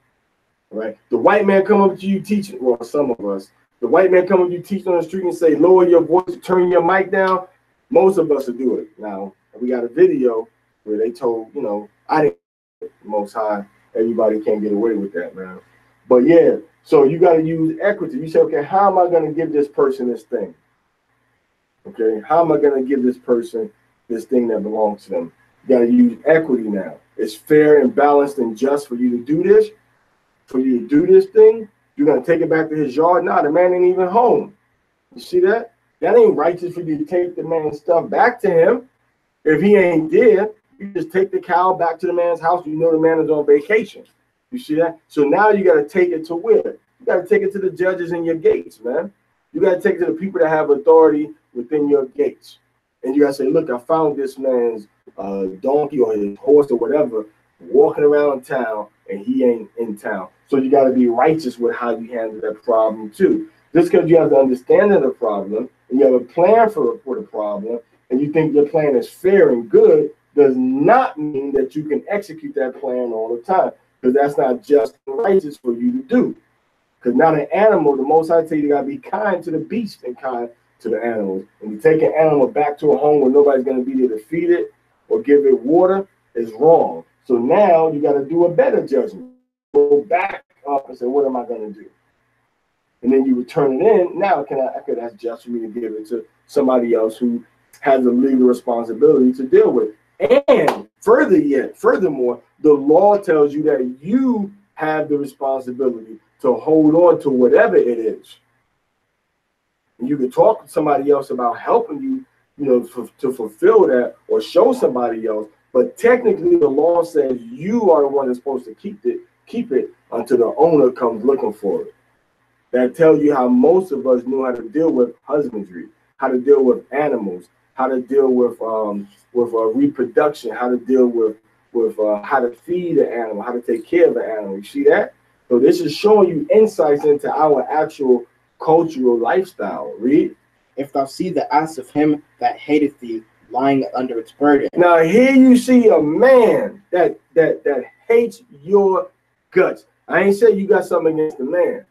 Right? The white man come up to you teaching, well, some of us, the white man come up to you teaching on the street and say, lower your voice, turn your mic down. Most of us will do it. Now, we got a video where they told, I didn't, Most High, everybody can't get away with that, man. But yeah, So you got to use equity. You say, okay, how am I going to give this person this thing? Okay, how am I going to give this person this thing that belongs to them? You got to use equity now. It's fair and balanced and just for you to do this, for you to do this thing. You're going to take it back to his yard. Nah, the man ain't even home. You see that? That ain't righteous for you to take the man's stuff back to him. If he ain't there, you just take the cow back to the man's house. You know the man is on vacation. You see that? So now you got to take it to where? You got to take it to the judges in your gates, man. You got to take it to the people that have authority within your gates. And you got to say, look, I found this man's donkey or his horse or whatever walking around town and he ain't in town. So you got to be righteous with how you handle that problem too. Just because you have the understanding of the problem and you have a plan for the problem and you think your plan is fair and good does not mean that you can execute that plan all the time, because that's not just and righteous for you to do. Because not an animal, the Most High tell you got to be kind to the beast and kind to the animals. And you take an animal back to a home where nobody's going to be there to feed it or give it water is wrong. So now you got to do a better judgment. Go back up and say, what am I going to do? And then you return it in. Now I could ask just for me to give it to somebody else who has a legal responsibility to deal with. And furthermore, the law tells you that you have the responsibility to hold on to whatever it is. And you can talk to somebody else about helping you, to fulfill that or show somebody else. But technically, the law says you are the one that's supposed to keep it until the owner comes looking for it. That tells you how most of us know how to deal with husbandry, how to deal with animals, how to deal with reproduction, how to deal with how to feed an animal, how to take care of an animal. You see that? So this is showing you insights into our actual cultural lifestyle. Read. If thou see the ass of him that hateth thee lying under its burden. Now here you see a man that hates your guts. I ain't say you got something against the man,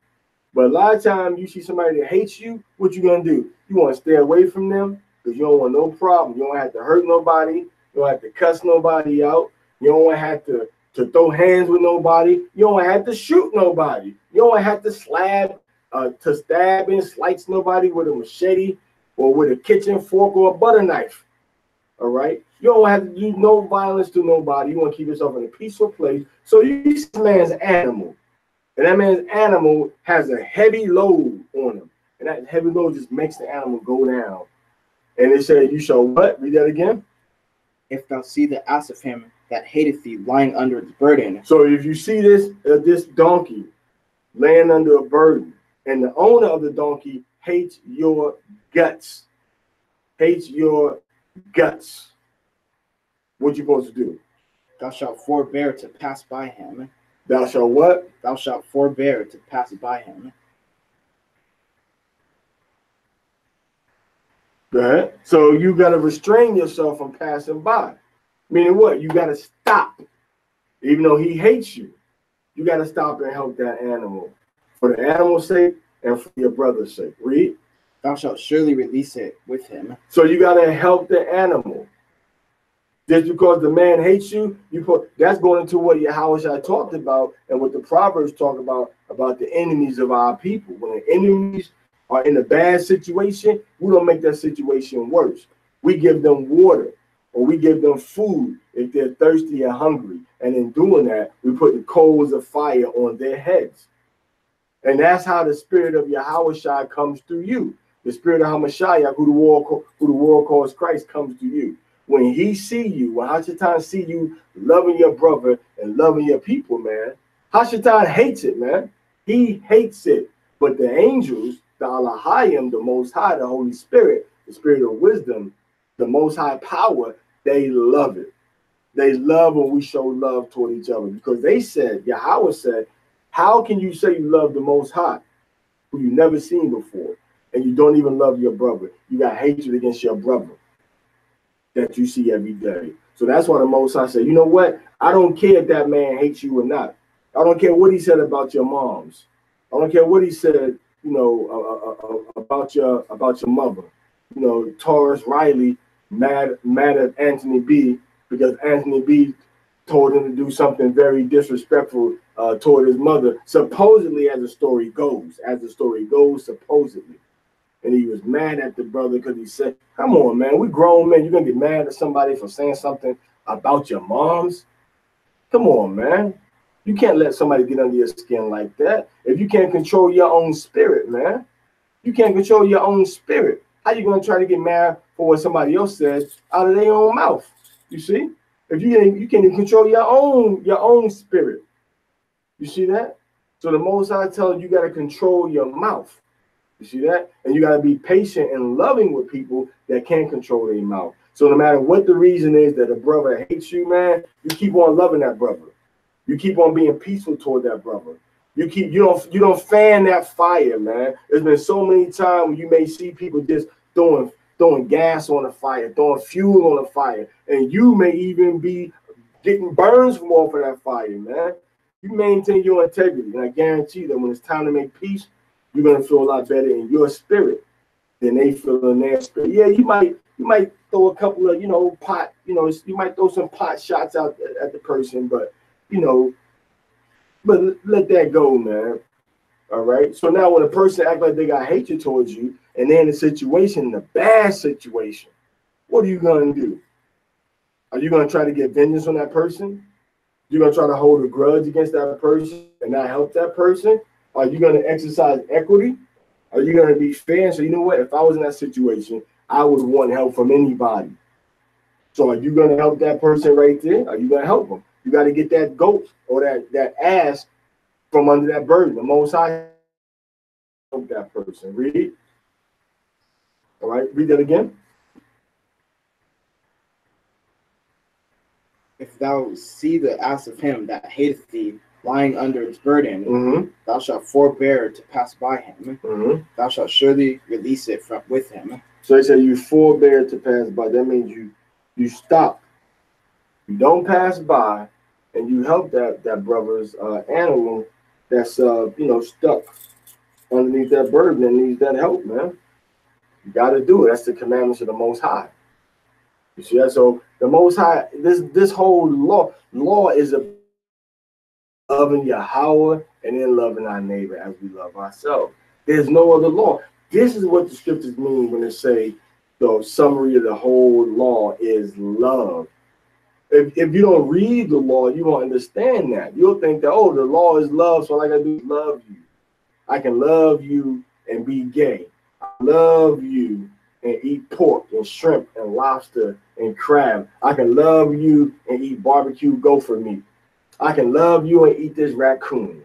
but a lot of times you see somebody that hates you, what you gonna do? You want to stay away from them because you don't want no problem. You don't have to hurt nobody. You don't have to cuss nobody out. You don't have to throw hands with nobody. You don't have to shoot nobody. You don't have to stab and slice nobody with a machete or with a kitchen fork or a butter knife. All right? You don't have to do no violence to nobody. You want to keep yourself in a peaceful place. So you see this man's animal. And that man's animal has a heavy load on him. And that heavy load just makes the animal go down. And it said, you shall what? Read that again. If thou see the ass of him that hateth thee lying under its burden. So if you see this donkey laying under a burden, and the owner of the donkey hates your guts, what you supposed to do? Thou shalt forbear to pass by him. Thou shalt what? Thou shalt forbear to pass by him. Go ahead. So you got to restrain yourself from passing by. Meaning what? You got to stop. Even though he hates you, you got to stop and help that animal. For the animal's sake and for your brother's sake. Read. Thou shalt surely release it with him. So you got to help the animal. Just because the man hates you, that's going into what Yahweh talked about and what the Proverbs talk about the enemies of our people. When the enemies are in a bad situation, we don't make that situation worse. We give them water or we give them food if they're thirsty and hungry. And in doing that, we put the coals of fire on their heads. And that's how the spirit of Yahweh comes through you. The spirit of Hamashiach, who the world calls Christ, comes through you. When he see you, when Hashatan see you loving your brother and loving your people, man, Hashatan hates it, man. He hates it. But the angels, the Aliyah, the Most High, the Holy Spirit, the Spirit of wisdom, the Most High power, they love it. They love when we show love toward each other, because they said, Yahweh said, how can you say you love the Most High, who you never seen before, and you don't even love your brother? You got hatred against your brother that you see every day. So that's why the Most High said, you know what? I don't care if that man hates you or not. I don't care what he said about your moms. I don't care what he said, about your mother. Taurus Riley mad at Anthony B because Anthony B told him to do something very disrespectful toward his mother, supposedly, as the story goes. Supposedly. And he was mad at the brother because he said, come on, man, we grown men. You're going to get mad at somebody for saying something about your moms? Come on, man. You can't let somebody get under your skin like that. If you can't control your own spirit, man, you can't control your own spirit. How you going to try to get mad for what somebody else said out of their own mouth? You see? If you can't even control your own spirit. You see that? So the Most High tells you got to control your mouth. You see that? And you got to be patient and loving with people that can't control their mouth. So no matter what the reason is that a brother hates you, man, you keep on loving that brother. You keep on being peaceful toward that brother. You don't fan that fire, man. There's been so many times when you may see people just throwing gas on the fire, throwing fuel on the fire, and you may even be getting burns from off of that fire, man. You maintain your integrity, and I guarantee that when it's time to make peace, you're gonna feel a lot better in your spirit than they feel in their spirit. Yeah, you might throw a couple of you might throw some pot shots out at the person, but let that go, man. All right. So now when a person acts like they got hatred towards you and they're in a bad situation, what are you gonna do? Are you gonna try to get vengeance on that person? You're gonna try to hold a grudge against that person and not help that person? Are you gonna exercise equity? Are you gonna be fair and say, you know what, if I was in that situation, I would want help from anybody? So are you gonna help that person right there? Are you gonna help them? You got to get that goat or that ass from under that burden. The Most High help that person. Read. All right, read that again. If thou see the ass of him that hateth thee lying under its burden, thou shalt forbear to pass by him. Thou shalt surely release it with him. So they say you forbear to pass by. That means you stop. You don't pass by, and you help that brother's animal that's stuck underneath that burden and needs that help, man. You got to do it. That's the commandments of the Most High. You see that? So the Most High, this whole law is a loving Yahweh and then loving our neighbor as we love ourselves. There's no other law. This is what the scriptures mean when they say the summary of the whole law is love. If you don't read the law, you won't understand that. You'll think that, oh, the law is love, so all I gotta do is love you. I can love you and be gay. I love you and eat pork and shrimp and lobster and crab. I can love you and eat barbecue gopher meat. I can love you and eat this raccoon.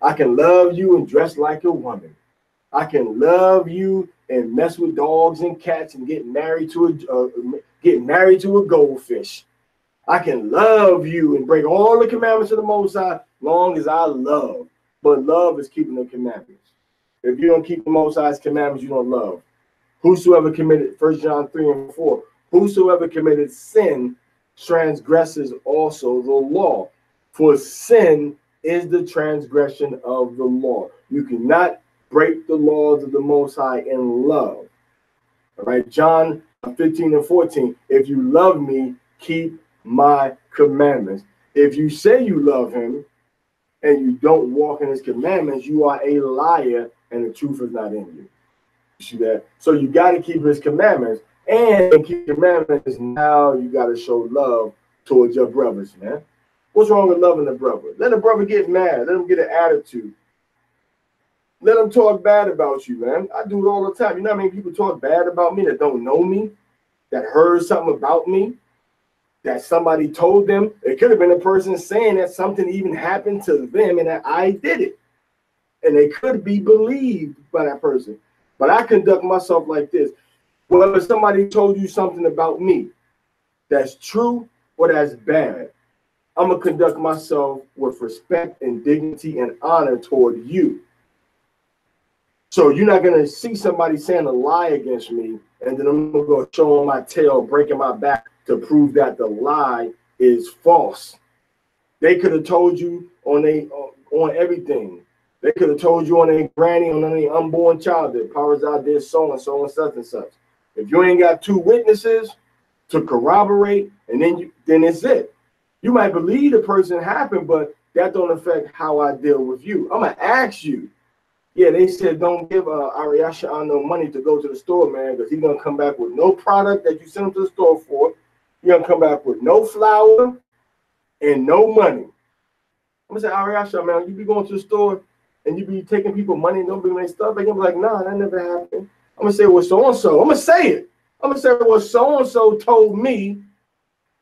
I can love you and dress like a woman. I can love you and mess with dogs and cats and get married to a goldfish. I can love you and break all the commandments of the Most High long as I love. But love is keeping the commandments. If you don't keep the Most High's commandments, you don't love. Whosoever committed, 1 John 3:4, whosoever committed sin transgresses also the law. For sin is the transgression of the law. You cannot break the laws of the Most High in love. All right, John 15:14, if you love me, keep my commandments. If you say you love him and you don't walk in his commandments, you are a liar and the truth is not in you. You see that? So you got to keep his commandments, and keep commandments. Now you got to show love towards your brothers, man. What's wrong with loving a brother? Let a brother get mad. Let him get an attitude. Let them talk bad about you, man. I do it all the time. You know how many people talk bad about me that don't know me, that heard something about me, that somebody told them? It could have been a person saying that something even happened to them and that I did it. And they could be believed by that person. But I conduct myself like this. Whether somebody told you something about me that's true or that's bad, I'm going to conduct myself with respect and dignity and honor toward you. So you're not going to see somebody saying a lie against me, and then I'm going to go show on my tail, breaking my back to prove that the lie is false. They could have told you on everything. They could have told you on their granny, on their unborn child that Parashah did so and so and such and such. If you ain't got two witnesses to corroborate, and then it's it. You might believe the person happened, but that don't affect how I deal with you. I'm gonna ask you. Yeah, they said don't give Aliyah no money to go to the store, man, because he's gonna come back with no product that you sent him to the store for. You're gonna come back with no flour and no money. I'm gonna say, Aliyah, man, you be going to the store and you be taking people money and don't bring their stuff. And you're like, nah, that never happened. I'm gonna say, well, so and so. I'm gonna say it. I'm gonna say, well, so and so told me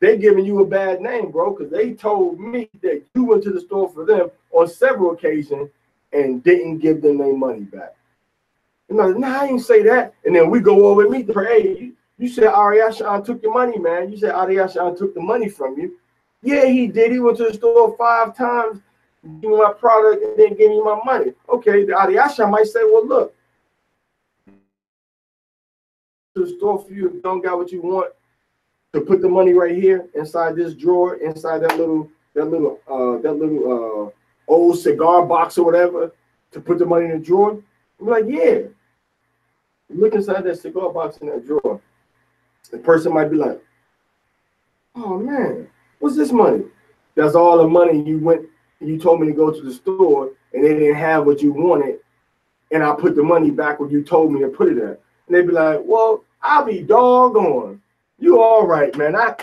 they're giving you a bad name, bro, because they told me that you went to the store for them on several occasions and didn't give them their money back. And I'm like, nah, I didn't say that. And then we go over and meet the hey, you said Aliyah took your money, man. You said Aliyah took the money from you. Yeah, he did. He went to the store 5 times, gave me my product, and then gave me my money. Okay, the Aliyah might say, well, look, to the store for you, if you don't got what you want, to put the money right here inside this drawer, inside that little old cigar box or whatever, to put the money in the drawer. I'm like, yeah. Look inside that cigar box in that drawer. The person might be like, oh man, what's this money? That's all the money you told me to go to the store and they didn't have what you wanted, and I put the money back where you told me to put it at. And they'd be like, well, I'll be doggone. You all right, man. I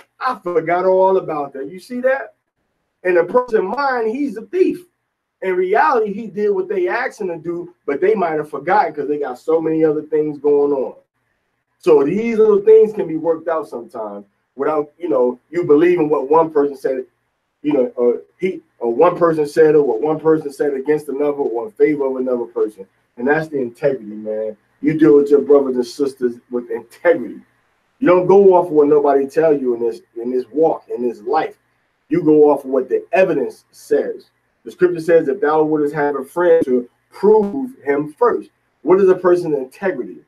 forgot all about that. You see that? And the person mind, he's a thief. In reality, he did what they asked him to do, but they might have forgotten because they got so many other things going on. So these little things can be worked out sometimes without, you believing what one person said, or one person said or what one person said against another or in favor of another person. And that's the integrity, man. You deal with your brothers and sisters with integrity. You don't go off of what nobody tell you in this walk, in this life. You go off of what the evidence says. The scripture says, if thou wouldest have a friend, to prove him first. What is a person's integrity?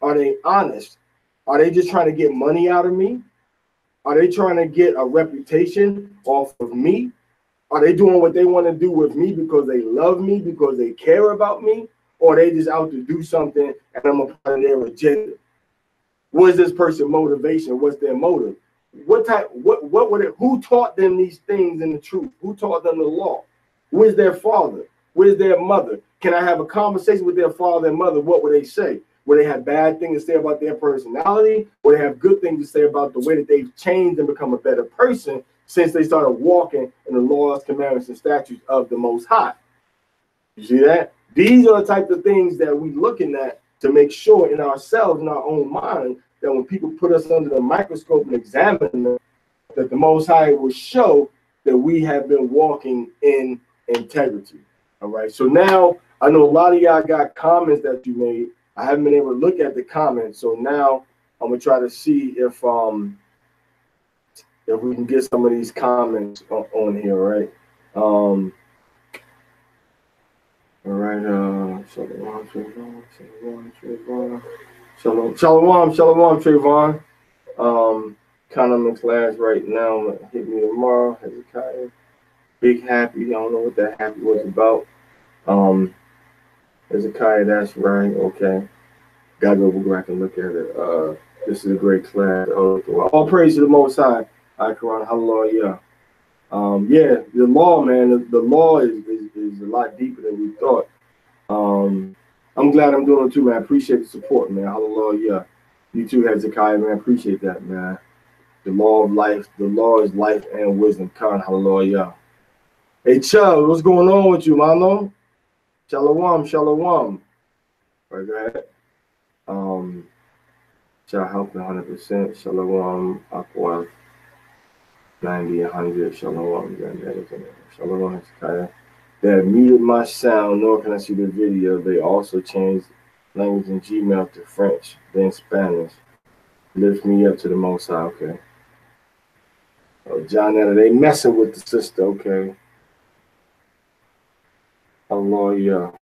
Are they honest? Are they just trying to get money out of me? Are they trying to get a reputation off of me? Are they doing what they want to do with me because they love me, because they care about me? Or are they just out to do something and I'm a part of their agenda? What is this person's motivation? What's their motive? What would it, who taught them these things in the truth? Who taught them the law? Where's their father? Where's their mother? Can I have a conversation with their father and mother? What would they say? Would they have bad things to say about their personality? Would they have good things to say about the way that they've changed and become a better person since they started walking in the laws, commandments, and statutes of the Most High? You see that? These are the type of things that we're looking at to make sure in ourselves, in our own mind, that when people put us under the microscope and examine them, that the Most High will show that we have been walking in integrity. All right. So now I know a lot of y'all got comments that you made. I haven't been able to look at the comments. So now I'm gonna try to see if we can get some of these comments on here, right? All right. Shalom, Trayvon. Kind of in class right now. Hit me tomorrow. Hezekiah. Big happy. I don't know what that happy was about. Hezekiah, that's right. Okay. Gotta go back and look at it. This is a great class. All praise to the Most High. Quran, hallelujah. Yeah, the law, man. The law is a lot deeper than we thought. I'm glad I'm doing it too, man. I appreciate the support, man. Hallelujah. You too, Hezekiah, man. I appreciate that, man. The law of life. The law is life and wisdom. Khan, hallelujah. Hey, Chubb, what's going on with you, Mano? Shalom. All right, go ahead. Shall help 100%. Shalom, Aqua 90, 100. Shalom, Shalom, Hezekiah. They have muted my sound, nor can I see the video. They also changed language in Gmail to French, then Spanish. Lift me up to the Most High, okay. Oh, John, they messing with the sister, okay. Hallelujah.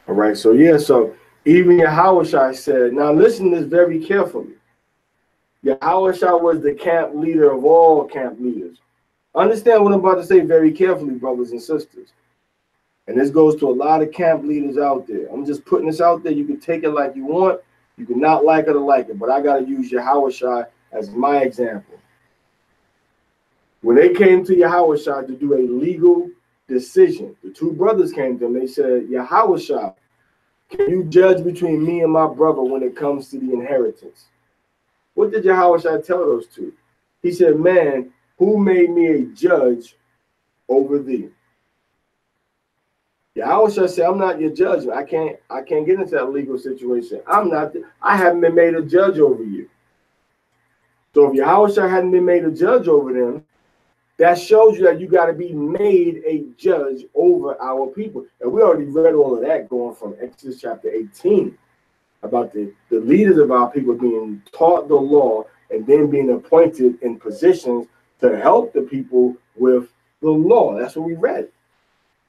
All right, so yeah, so even Yahushua said, now listen to this very carefully. Yahushua was the camp leader of all camp leaders. Understand what I'm about to say very carefully, brothers and sisters. And this goes to a lot of camp leaders out there. I'm just putting this out there. You can take it like you want. You can not like it or like it. But I got to use Yahushua as my example. When they came to Yahushua to do a legal decision, the two brothers came to him. They said, Yahushua, can you judge between me and my brother when it comes to the inheritance? What did Yahushua tell those two? He said, man, who made me a judge over thee? Yahushua said, I'm not your judge. I can't get into that legal situation. I haven't been made a judge over you. So if Yahushua hadn't been made a judge over them, that shows you that you got to be made a judge over our people. And we already read all of that going from Exodus chapter 18 about the leaders of our people being taught the law and then being appointed in positions to help the people with the law. That's what we read.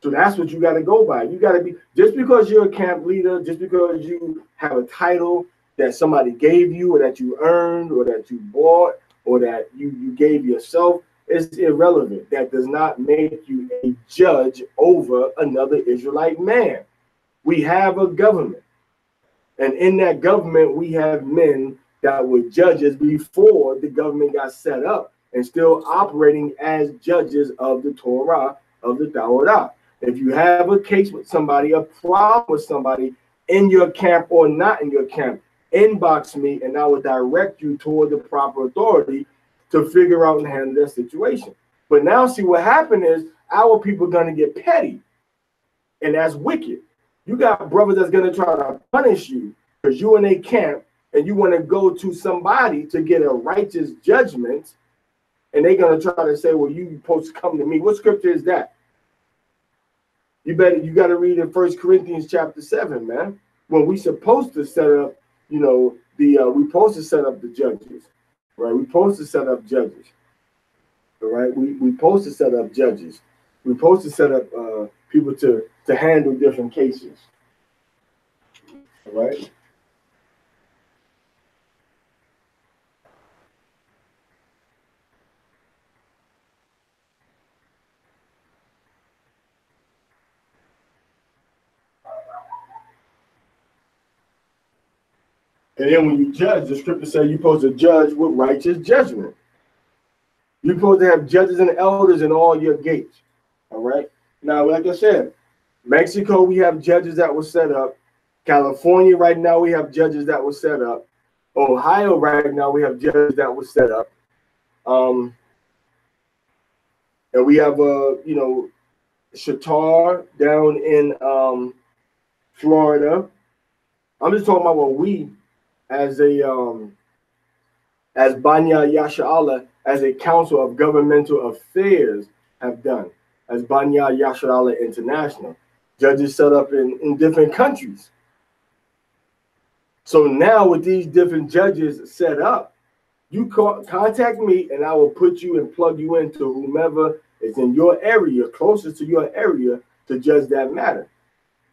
So that's what you got to go by. You got to be, just because you're a camp leader, just because you have a title that somebody gave you or that you earned or that you bought or that you gave yourself, it's irrelevant. That does not make you a judge over another Israelite man. We have a government. And in that government, we have men that were judges before the government got set up and still operating as judges of the Torah, of the Torah. If you have a case with somebody, a problem with somebody in your camp or not in your camp, inbox me and I will direct you toward the proper authority to figure out and handle that situation. But now see what happened is our people are going to get petty, and that's wicked. You got brothers that's going to try to punish you because you in a camp and you want to go to somebody to get a righteous judgment, and they're going to try to say, well, you supposed to come to me. What scripture is that? You got to read in 1 Corinthians chapter 7, man. When we supposed to set up, we supposed to set up the judges, right? We supposed to set up judges, all right? We supposed to set up judges. We supposed to set up people to handle different cases, all right? And then when you judge, the scripture says you're supposed to judge with righteous judgment. You're supposed to have judges and elders in all your gates. All right. Now, like I said, Mexico, we have judges that were set up. California, right now, we have judges that were set up. Ohio, right now, we have judges that were set up. And we have, Shatar down in Florida. I'm just talking about what we, as Banya Yasha'Allah, as a council of governmental affairs, have done, as Banya Yasha'Allah International. Judges set up in different countries. So now with these different judges set up, you contact me and I will put you and plug you into whomever is in your area, closest to your area, to judge that matter.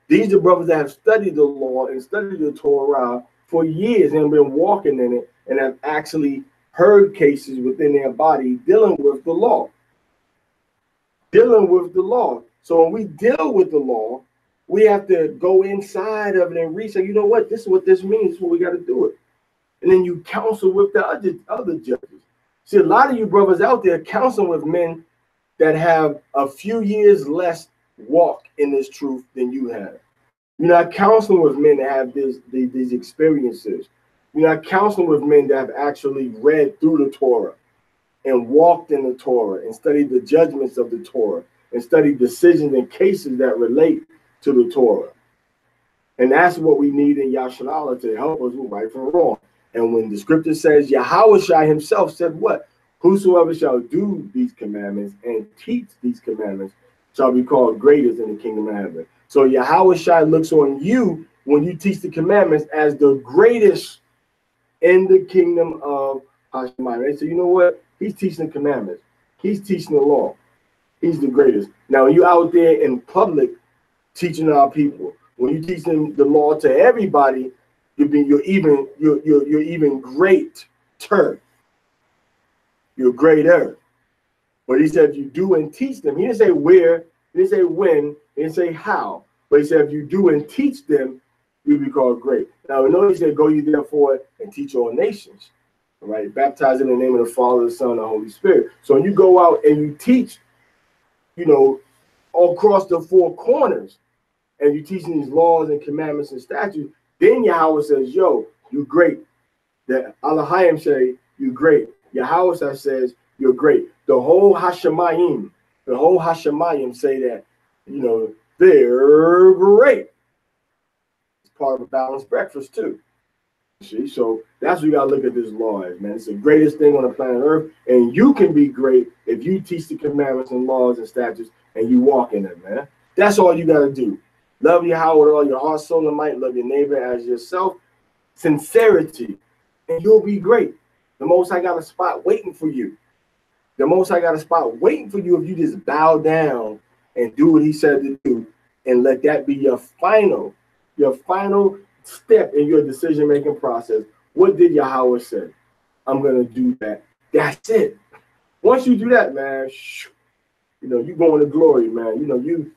These are brothers that have studied the law and studied the Torah for years and been walking in it and have actually heard cases within their body dealing with the law. Dealing with the law. So when we deal with the law, we have to go inside of it and research, you know what, this is what this means, this is what we got to do it. And then you counsel with the other judges. See, a lot of you brothers out there counseling with men that have a few years less walk in this truth than you have. You're not counseling with men that have these experiences. You're not counseling with men that have actually read through the Torah and walked in the Torah and studied the judgments of the Torah and studied decisions and cases that relate to the Torah. And that's what we need in Yasha'Allah to help us with right from wrong. And when the scripture says, Yahushua himself said what? Whosoever shall do these commandments and teach these commandments shall be called greatest in the kingdom of heaven. So Yahushua looks on you when you teach the commandments as the greatest in the kingdom of Hashem. They say, you know what? He's teaching the commandments. He's teaching the law. He's the greatest. Now, when you're out there in public teaching our people, when you teach them the law to everybody, you're even greater. You're greater. But he said, if you do and teach them, he didn't say where, he didn't say when, he didn't say how. But he said, if you do and teach them, you'll be called great. Now, we know he said, go ye therefore and teach all nations. All right, baptized in the name of the Father, the Son, and the Holy Spirit. So when you go out and you teach, you know, all across the four corners, and you teaching these laws and commandments and statutes, then Yahweh says, yo, you great. The Aliyah say, you great. Yahweh says, you're great. The whole Hashemayim say that, you know, they're great. It's part of a balanced breakfast too. See, so that's what you gotta look at this law as, man. It's the greatest thing on the planet Earth, and you can be great if you teach the commandments and laws and statutes and you walk in them, man. That's all you gotta do. Love Yahweh with all your heart, soul, and might. Love your neighbor as yourself. Sincerity, and you'll be great. The Most High got a spot waiting for you. The Most High got a spot waiting for you if you just bow down and do what He said to do, and let that be your final step in your decision-making process. What did Yahweh say? I'm gonna do that. That's it. Once you do that, man, you know, you going to glory, man. You know, you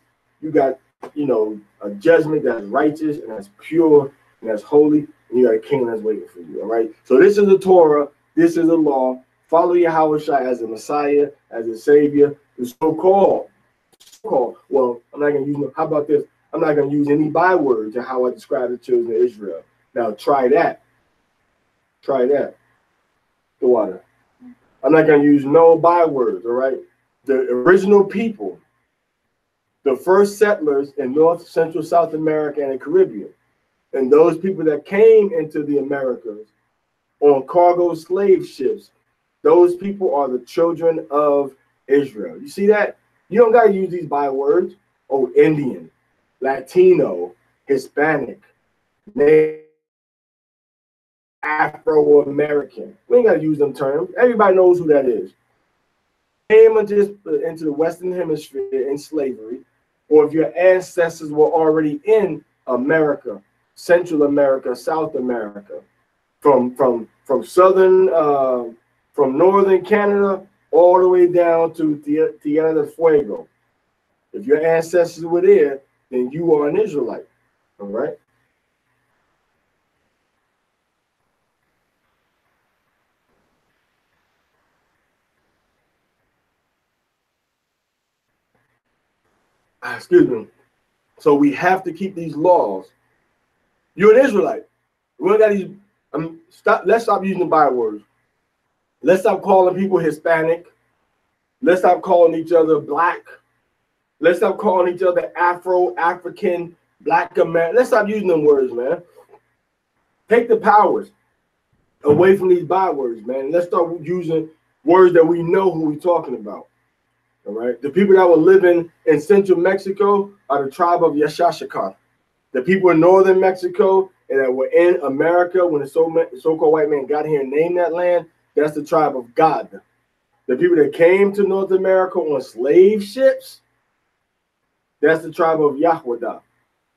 got, you know, a judgment that's righteous and that's pure and that's holy, and you got a kingdom that's waiting for you. All right. So this is the Torah. This is the law. Follow Yahweh as a Messiah, as a Savior. The so-called. Well, I'm not gonna use. How about this? I'm not going to use any bywords in how I describe the children of Israel. Now, try that. Try that. The water. I'm not going to use no bywords, all right? The original people, the first settlers in North, Central, South America, and the Caribbean, and those people that came into the Americas on cargo slave ships, those people are the children of Israel. You see that? You don't got to use these bywords. Oh, Indian, Latino, Hispanic, Afro-American. We ain't got to use them terms. Everybody knows who that is. Came into the Western Hemisphere in slavery, or if your ancestors were already in America, Central America, South America, from northern Canada all the way down to Tierra del Fuego. If your ancestors were there, then you are an Israelite. All right. Excuse me. So we have to keep these laws. You're an Israelite. We don't got these. Let's stop using the bywords. Let's stop calling people Hispanic. Let's stop calling each other black. Let's stop calling each other Afro, African, Black American. Let's stop using them words, man. Take the powers away from these bywords, man. Let's start using words that we know who we're talking about. All right. The people that were living in central Mexico are the tribe of Yashashakar. The people in northern Mexico and that were in America when the so-called white man got here and named that land, that's the tribe of God. The people that came to North America on slave ships, that's the tribe of Yahwadah.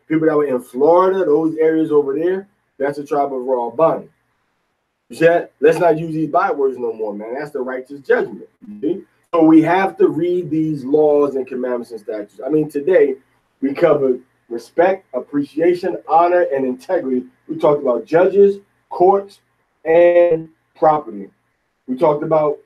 People that were in Florida, those areas over there, that's the tribe of Rabban. Let's not use these bywords no more, man. That's the righteous judgment. See? So we have to read these laws and commandments and statutes. I mean, today we covered respect, appreciation, honor, and integrity. We talked about judges, courts, and property. We talked about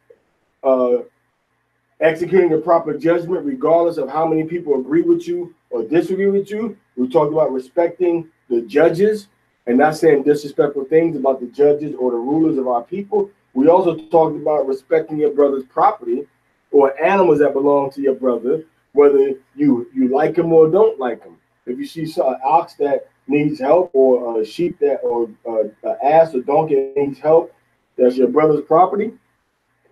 executing a proper judgment regardless of how many people agree with you or disagree with you. We talked about respecting the judges and not saying disrespectful things about the judges or the rulers of our people. We also talked about respecting your brother's property or animals that belong to your brother, whether you like him or don't like him. If you see an ox that needs help, or a sheep or an ass or donkey that needs help, that's your brother's property,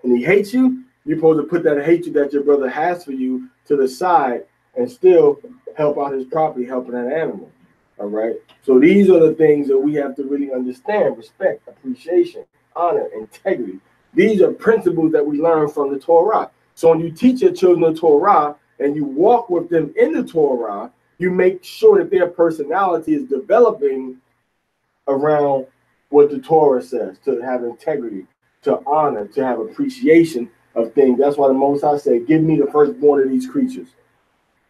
and he hates you, you're supposed to put that hatred that your brother has for you to the side and still help out his property, helping that animal. All right. So these are the things that we have to really understand: respect, appreciation, honor, integrity. These are principles that we learn from the Torah. So when you teach your children the Torah and you walk with them in the Torah, you make sure that their personality is developing around what the Torah says, to have integrity, to honor, to have appreciation of things. That's why the Most High said, give me the firstborn of these creatures,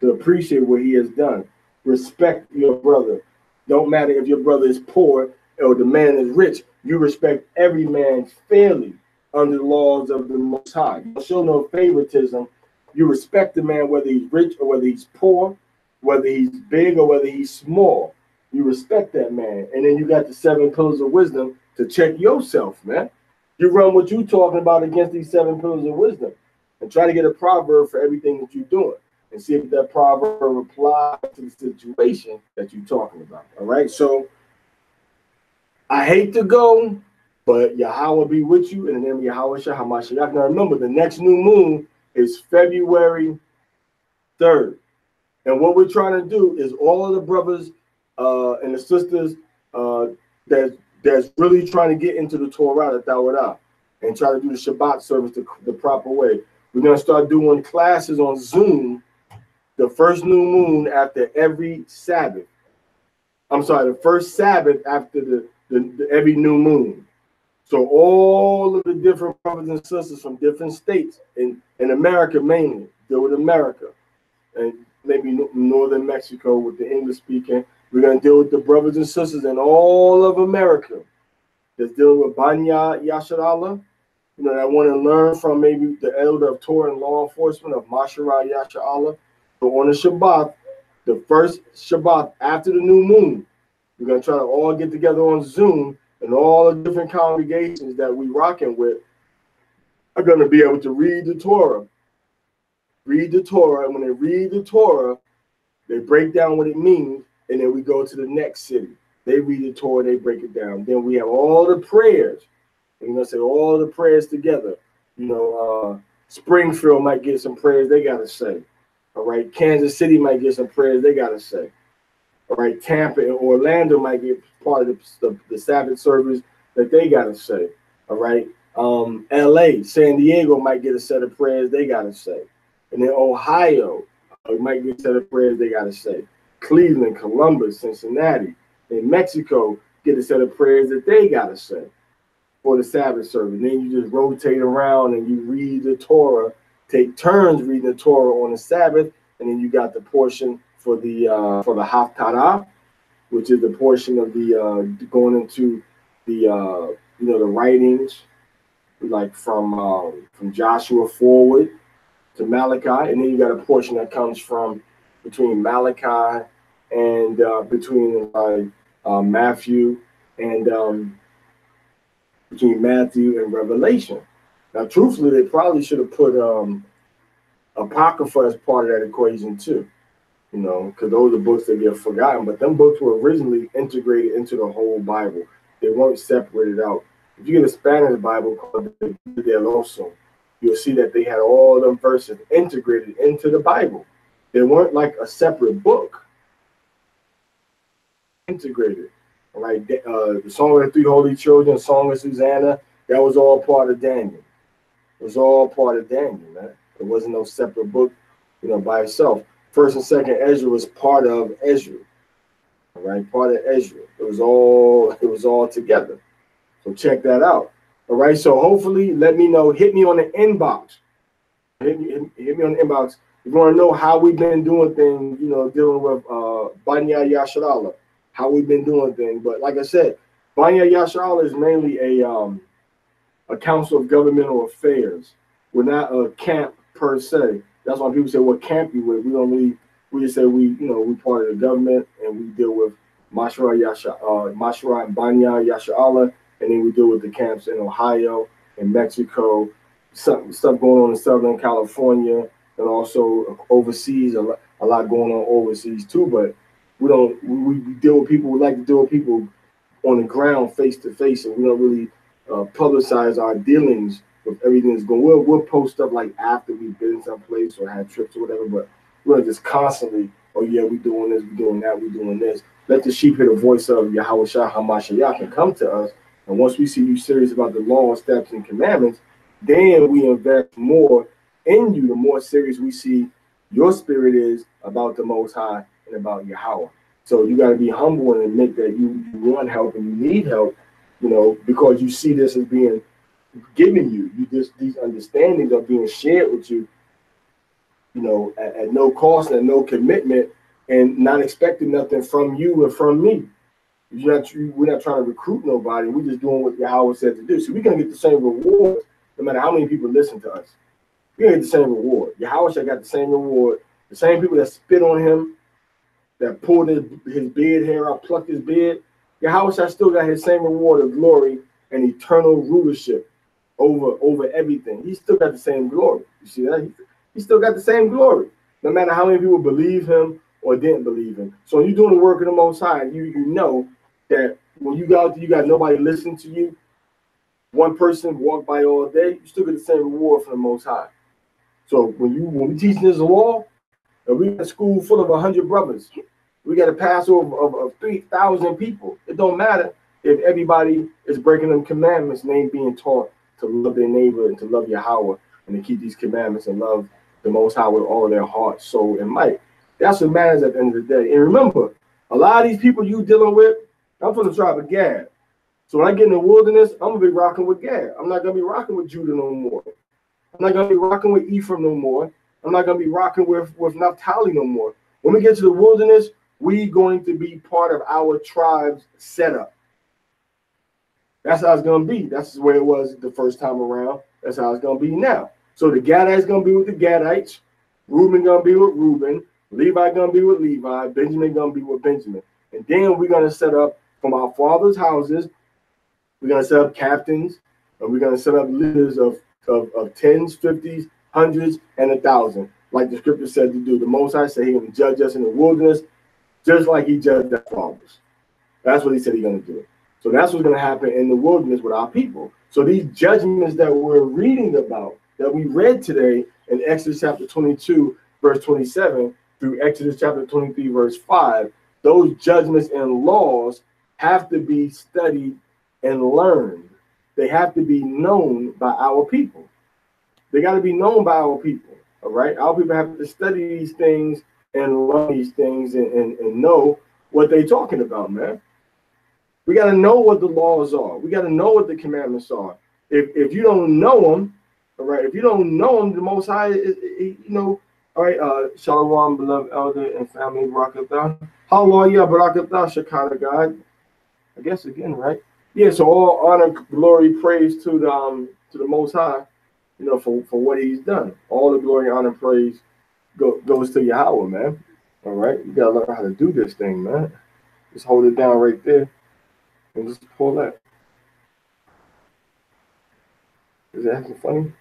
to appreciate what he has done. Respect your brother. Don't matter if your brother is poor or the man is rich. You respect every man fairly under the laws of the Most High. You show no favoritism. You respect the man whether he's rich or whether he's poor, whether he's big or whether he's small. You respect that man. And then you got the 7 pillars of wisdom to check yourself, man. You run what you talking about against these 7 pillars of wisdom and try to get a proverb for everything that you're doing and see if that proverb applies to the situation that you're talking about. All right. So I hate to go, but Yahweh be with you in the name of Yahweh Shah Hamashiach. Now remember, the next new moon is February 3rd. And what we're trying to do is all of the brothers and the sisters that's really trying to get into the Torah, the Tawara, and try to do the Shabbat service the proper way. We're going to start doing classes on Zoom the first new moon after every Sabbath. I'm sorry, the first Sabbath after the every new moon. So all of the different brothers and sisters from different states in America mainly, deal with America, and maybe northern Mexico with the English speaking. We're going to deal with the brothers and sisters in all of America that's dealing with Banya Yasharallah, you know, that want to learn from maybe the elder of Torah and law enforcement of Mashara Yasharallah. So on the Shabbat, the first Shabbat after the new moon, we're going to try to all get together on Zoom, and all the different congregations that we rocking with are going to be able to read the Torah. Read the Torah, and when they read the Torah, they break down what it means, and then we go to the next city. They read the Torah, they break it down. Then we have all the prayers. And we're going to say all the prayers together. You know, Springfield might get some prayers they got to say. All right, Kansas City might get some prayers they got to say. All right, Tampa and Orlando might get part of the Sabbath service that they got to say. All right, LA, San Diego might get a set of prayers they got to say. And then Ohio might get a set of prayers they got to say. Cleveland, Columbus, Cincinnati, and Mexico get a set of prayers that they got to say for the Sabbath service. And then you just rotate around and you read the Torah, take turns reading the Torah on the Sabbath, and then you got the portion for the Haftarah, which is the portion of the going into the you know, the writings, like from Joshua forward to Malachi, and then you got a portion that comes from between Malachi and between Matthew and between Matthew and Revelation. Now, truthfully, they probably should have put Apocrypha as part of that equation too. You know, because those are books that get forgotten, but them books were originally integrated into the whole Bible. They weren't separated out. If you get a Spanish Bible called the Del Oso, you'll see that they had all them verses integrated into the Bible. They weren't like a separate book. Integrated. All right, the Song of the Three Holy Children, Song of Susanna, that was all part of Daniel. It was all part of Daniel, man. It wasn't no separate book, you know, by itself. First and second Ezra was part of Ezra. All right, part of Ezra. It was all together. So check that out. All right, so hopefully let me know. Hit me on the inbox. Hit me on the inbox. If you want to know how we've been doing things, you know, dealing with Banya Yasharallah, how we've been doing things. But like I said, Banya Yasharallah is mainly a council of governmental affairs. We're not a camp per se. That's why people say, what camp you with? We don't really, we just say we part of the government, and we deal with Mashra and Banya Yasharallah, and then we deal with the camps in Ohio and Mexico, stuff going on in Southern California, and also overseas, a lot going on overseas too. But we deal with people, we like to deal with people on the ground, face to face, and we don't really publicize our dealings with everything that's going. We'll post stuff like after we've been someplace or had trips or whatever, but we're just constantly, oh yeah, we're doing this, we're doing that, we're doing this. Let the sheep hear the voice of Yahweh Shah Hamashiach and come to us. And once we see you serious about the law, steps, and commandments, then we invest more in you. The more serious we see your spirit is about the Most High and about Yahweh. So you got to be humble and admit that you want help and you need help, you know, because you see this as being given you. These understandings are being shared with you, you know, at no cost and no commitment, and not expecting nothing from you or from me. We're not trying to recruit nobody. We're just doing what Yahweh said to do. So we're gonna get the same reward no matter how many people listen to us. We're gonna get the same reward. Yahweh got the same reward. The same people that spit on him, that pulled his beard hair out, plucked his beard. Yahweh still got his same reward of glory and eternal rulership over everything. He still got the same glory. You see that? He still got the same glory, no matter how many people believe him or didn't believe him. So when you're doing the work of the Most High, you know that when you go out there, you got nobody listening to you. One person walk by all day, you still get the same reward from the Most High. So when we teaching this law, and we got a school full of 100 brothers, we got a Passover of 3,000 people. It don't matter if everybody is breaking them commandments and ain't being taught to love their neighbor and to love Yahweh and to keep these commandments and love the Most High with all of their heart, soul, and might. That's what matters at the end of the day. And remember, a lot of these people you dealing with, I'm from the tribe of Gad. So when I get in the wilderness, I'm going to be rocking with Gad. I'm not going to be rocking with Judah no more. I'm not going to be rocking with Ephraim no more. I'm not going to be rocking with Naphtali no more. When we get to the wilderness, we're going to be part of our tribe's setup. That's how it's going to be. That's the way it was the first time around. That's how it's going to be now. So the Gadites going to be with the Gadites. Reuben going to be with Reuben. Levi going to be with Levi. Benjamin going to be with Benjamin. And then we're going to set up from our father's houses. We're going to set up captains. And we're going to set up leaders of tens, 50s, hundreds, and 1,000. Like the scripture said to do. The Most High said he's going to judge us in the wilderness just like he judged our fathers. That's what he said he's going to do. So that's what's going to happen in the wilderness with our people. So these judgments that we're reading about, that we read today in Exodus chapter 22, verse 27, through Exodus chapter 23, verse 5, those judgments and laws have to be studied and learned. They have to be known by our people. They got to be known by our people, all right? Our people have to study these things and learn these things and know what they're talking about, man. We got to know what the laws are. We got to know what the commandments are. If you don't know them, all right, if you don't know them, the Most High, you know, all right, Shalom, beloved elder and family, Barakatah. How are you, Barakatah, Shekinah God? I guess again, right? Yeah, so all honor, glory, praise to the Most High, you know, for what he's done. All the glory, honor, praise goes to Yahweh, man. All right, you got to learn how to do this thing, man. Just hold it down right there. And just pull that. Is that acting funny?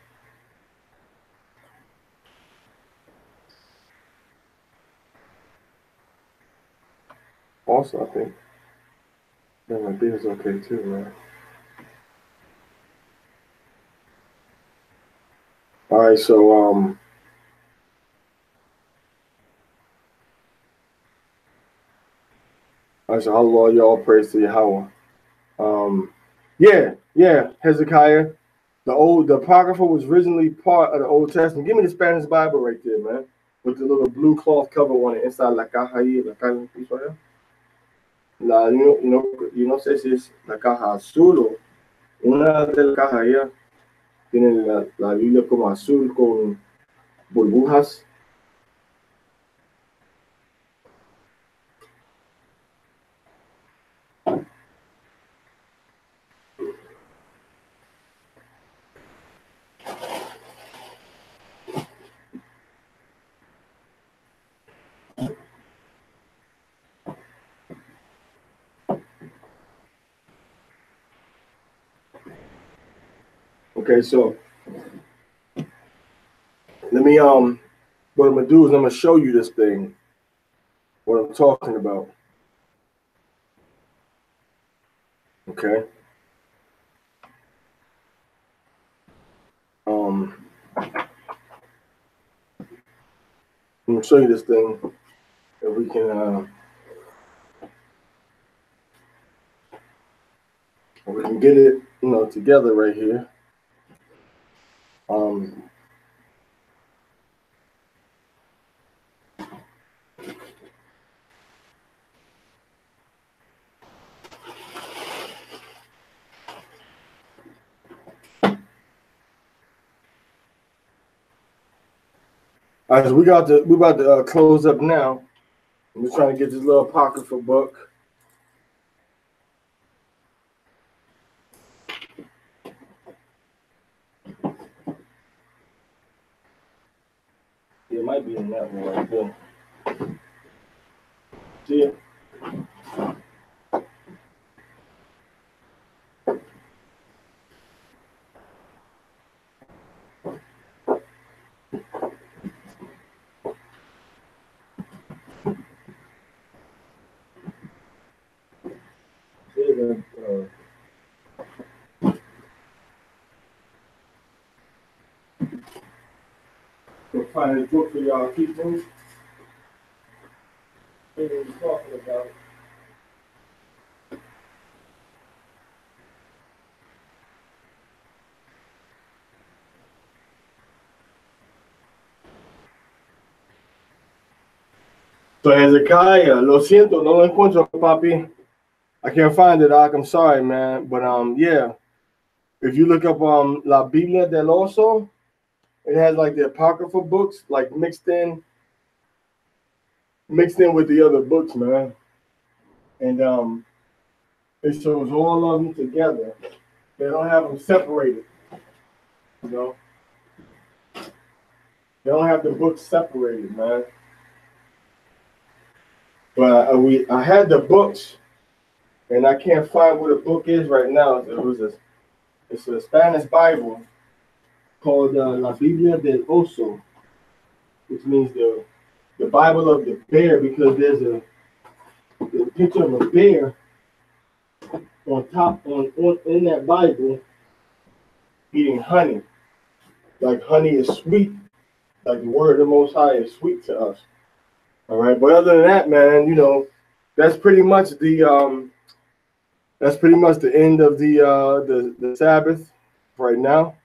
Also, I think that my beard's okay too, man. All right, so all right, so hallelujah, y'all, praise to Yahweh. Yeah, Hezekiah. The Apocrypha was originally part of the Old Testament. Give me the Spanish Bible right there, man, with the little blue cloth cover on it inside la caja ahí, la caja, no sé si es la caja azul o una de las cajas allá tiene la Biblia como azul con burbujas. Okay, so let me what I'm gonna do is I'm gonna show you this thing, what I'm talking about. Okay. I'm gonna show you this thing if we can get it, you know, together right here. All right, so we about to close up now. I'm just trying to get this little Apocrypha book. might be in that one right there. See it? We'll find a book for y'all people. What are you talking about? So Hezekiah, lo siento, no lo encuentro, papi. I can't find it, Doc. I'm sorry, man. But yeah. If you look up La Biblia del Oso, it has like the apocryphal books, like mixed in with the other books, man. And it shows all of them together. They don't have them separated, you know. They don't have the books separated, man. But I had the books, and I can't find where the book is right now. It's a Spanish Bible called La Biblia del Oso, which means the Bible of the bear, because there's a picture of a bear on top in that Bible eating honey. Like honey is sweet, like the word of the Most High is sweet to us. All right, but other than that, man, you know, that's pretty much the end of the Sabbath right now.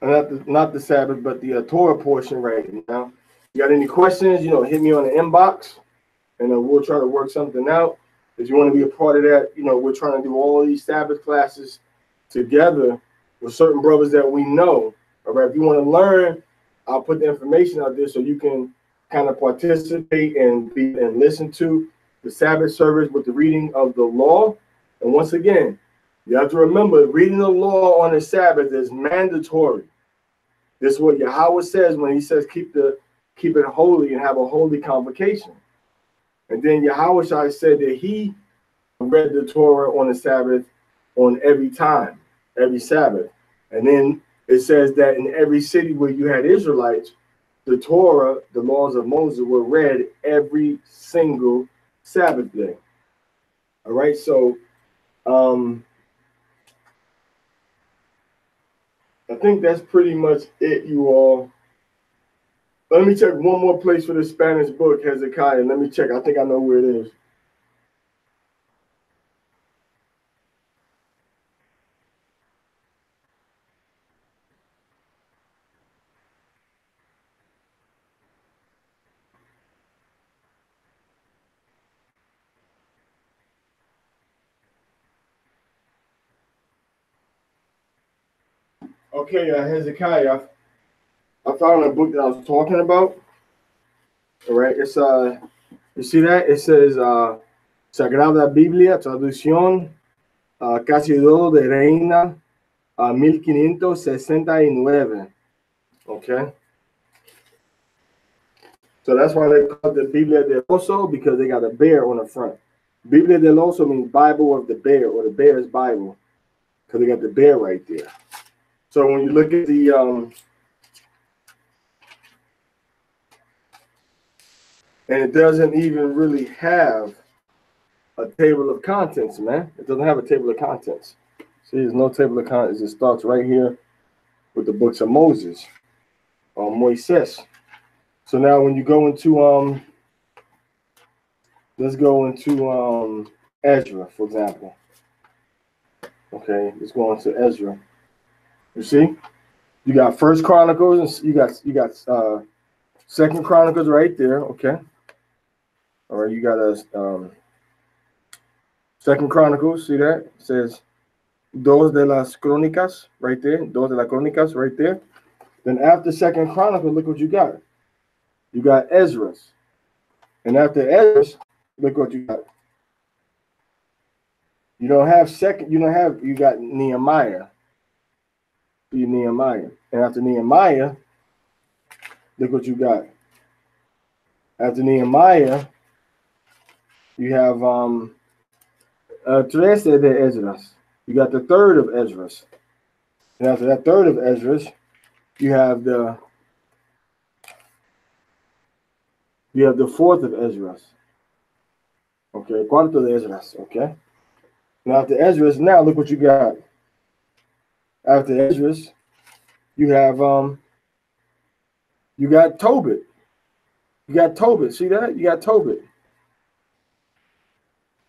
Not the Sabbath, but the Torah portion right now. You got any questions? You know, hit me on the inbox, and we'll try to work something out. If you want to be a part of that, you know, we're trying to do all these Sabbath classes together with certain brothers that we know. All right, if you want to learn, I'll put the information out there so you can kind of participate and listen to the Sabbath service with the reading of the law. And once again, you have to remember, reading the law on the Sabbath is mandatory. This is what Yahweh says when he says keep it holy and have a holy convocation. And then Yahweh said that he read the Torah on the Sabbath on every time, every Sabbath. And then it says that in every city where you had Israelites, the Torah, the laws of Moses, were read every single Sabbath day. All right, so I think that's pretty much it, you all. Let me check one more place for the Spanish book, Hezekiah. Let me check. I think I know where it is. Okay, Hezekiah, I found a book that I was talking about. All right, it's you see that? It says Sagrada Biblia, traducción casi todo de Reina 1569. Okay, so that's why they call it the Biblia del Oso, because they got a bear on the front. Biblia del Oso means Bible of the bear, or the bear's Bible, because they got the bear right there. So when you look at the and it doesn't even really have a table of contents, man. It doesn't have a table of contents. See, there's no table of contents. It starts right here with the books of Moses, Moises. So now when you go into let's go into Ezra, for example. Okay, let's go into Ezra. You see, you got First Chronicles, and you got Second Chronicles right there. Okay, all right, you got a Second Chronicles. See that? It says Dos de las Crónicas right there. Dos de las Crónicas right there. Then after Second Chronicles, look what you got. You got Ezra's, and after Ezra's, look what you got. You got Nehemiah. See Nehemiah. And after Nehemiah, look what you got. After Nehemiah, you have Tres de Esdras. You got the third of Esdras. And after that third of Esdras, you have the fourth of Esdras. Okay, cuarto de Esdras. Okay. Now after Esdras, now look what you got. After Esdras, you have you got Tobit. You got Tobit. See that? You got Tobit.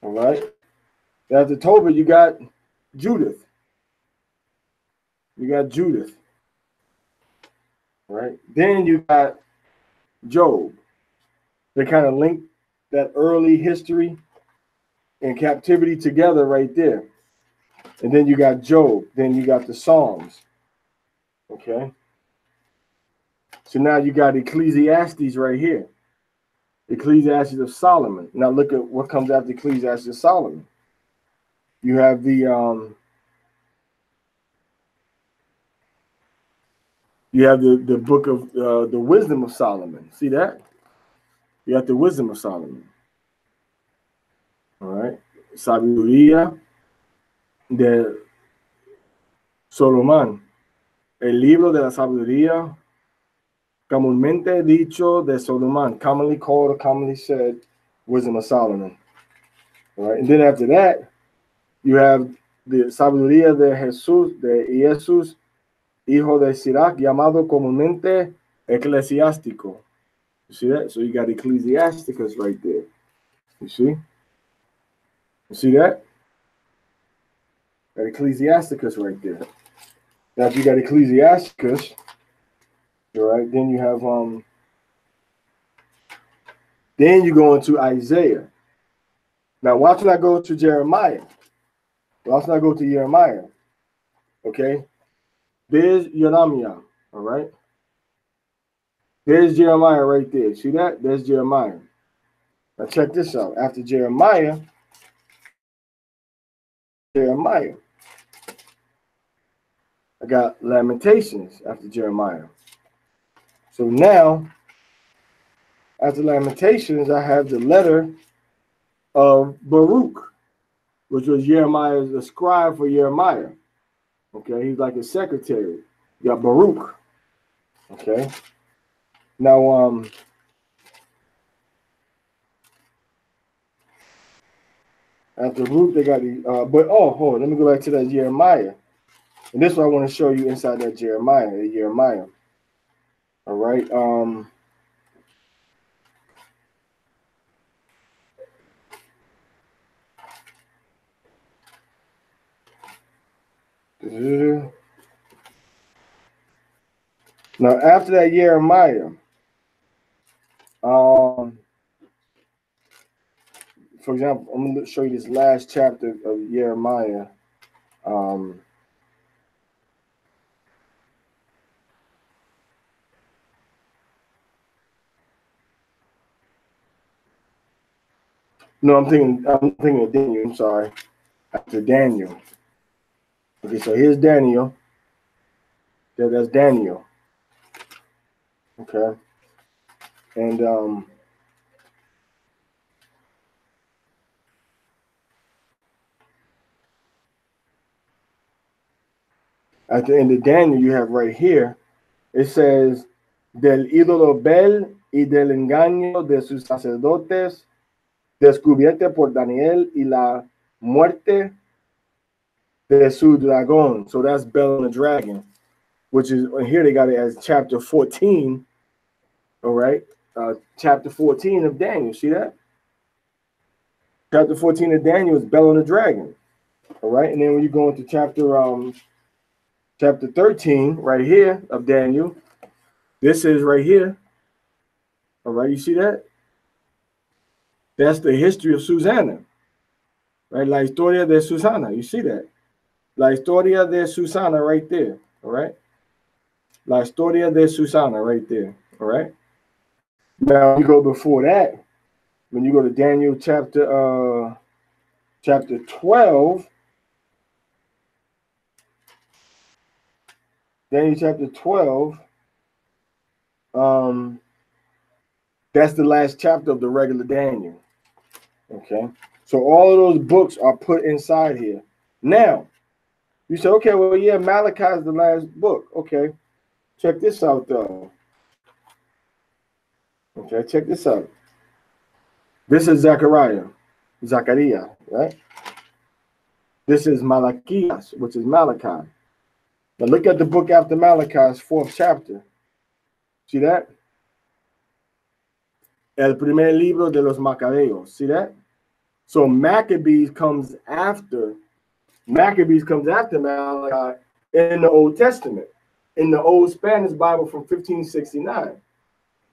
All right. After Tobit, you got Judith. You got Judith. Right. Then you got Job. They kind of link that early history and captivity together right there. And then you got Job. Then you got the Psalms. Okay. So now you got Ecclesiastes right here. Ecclesiastes of Solomon. Now look at what comes after Ecclesiastes of Solomon. You have the book of the Wisdom of Solomon. See that? You got the Wisdom of Solomon. All right. Sabiduría de Solomón. El libro de la sabiduría comúnmente dicho de Solomon. Commonly called or commonly said Wisdom of Solomon. All right. And then after that, you have the sabiduría de Jesús, hijo de Sirach, llamado comúnmente eclesiástico. You see that? So you got Ecclesiasticus right there. You see? You see that? Got Ecclesiasticus right there. Now if you got Ecclesiasticus, all right, then you have then you go into Isaiah. Now watch when I go to Jeremiah. Watch when I go to Jeremiah. Okay? There's Yeremiah, all right? There's Jeremiah right there. See that? There's Jeremiah. Now check this out. After Jeremiah, I got Lamentations after Jeremiah. So now, after Lamentations, I have the letter of Baruch, which was Jeremiah's scribe for Jeremiah. Okay, he's like a secretary. You got Baruch. Okay. Now, after Baruch, they got the, hold on, let me go back to that Jeremiah. And this is what I want to show you inside that Jeremiah. All right. Now, after that Jeremiah, for example, I'm going to show you this last chapter of Jeremiah. No, I'm thinking of Daniel. I'm sorry. After Daniel. Okay, so here's Daniel. That's Daniel. Okay. And at the end of Daniel, you have right here, it says, del ídolo Bel y del engaño de sus sacerdotes, descubierta por Daniel y la muerte de su dragón. So that's Bel and the dragon, which is, here they got it as chapter 14. All right. Chapter 14 of Daniel. See that? Chapter 14 of Daniel is Bel and the dragon. All right. And then when you go into chapter 13 right here of Daniel, this is right here. All right. You see that? That's the history of Susana. Right? La historia de Susana. You see that? La historia de Susana right there. All right. La historia de Susana right there. All right. Now you go before that. When you go to Daniel chapter 12, Daniel chapter 12. That's the last chapter of the regular Daniel. Okay. So all of those books are put inside here. Now, you say, okay, well, yeah, Malachi is the last book. Okay. Check this out, though. Okay, check this out. This is Zechariah, right? This is Malachias, which is Malachi. Now look at the book after Malachi's 4th chapter. See that? El primer libro de los Macabeos. See that? So Maccabees comes after Malachi in the Old Testament, in the Old Spanish Bible from 1569.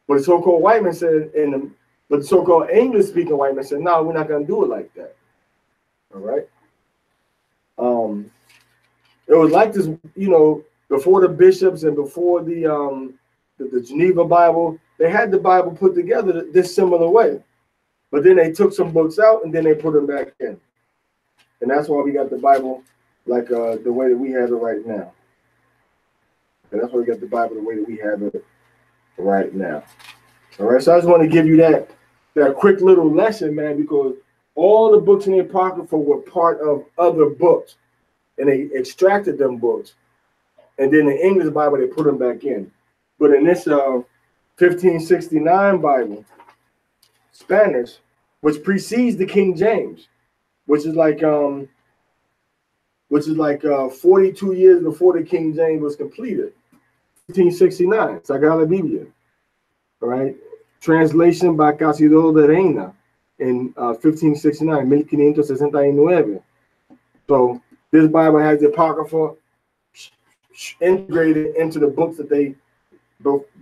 But the so-called white man said, but the so-called English-speaking white man said, no, we're not going to do it like that. All right. It was like this, you know, before the bishops and before the Geneva Bible, they had the Bible put together this similar way. But then they took some books out and then they put them back in. And that's why we got the Bible like the way that we have it right now. And that's why we got the Bible the way that we have it right now. All right, so I just want to give you that quick little lesson, man, because all the books in the Apocrypha were part of other books. And they extracted them books. And then the English Bible, they put them back in. But in this 1569 Bible, Spanish, which precedes the King James, which is like 42 years before the King James was completed. 1569, Sagrada Biblia. All right. Translation by Casidro de Reina in 1569, 1569. So this Bible has the Apocrypha integrated into the books that they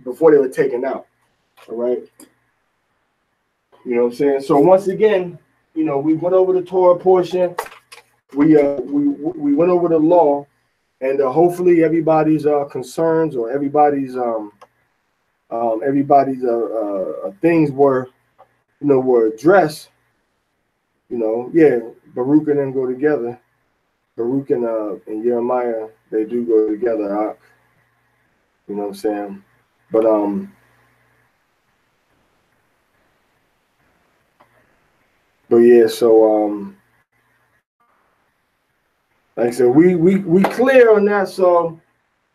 before they were taken out. All right. You know what I'm saying? So once again, you know, we went over the Torah portion. We went over the law, and hopefully everybody's concerns or everybody's things were addressed. You know, yeah, Baruch and them go together. Baruch and Jeremiah, they do go together. You know what I'm saying? But yeah, so like I said, we clear on that. So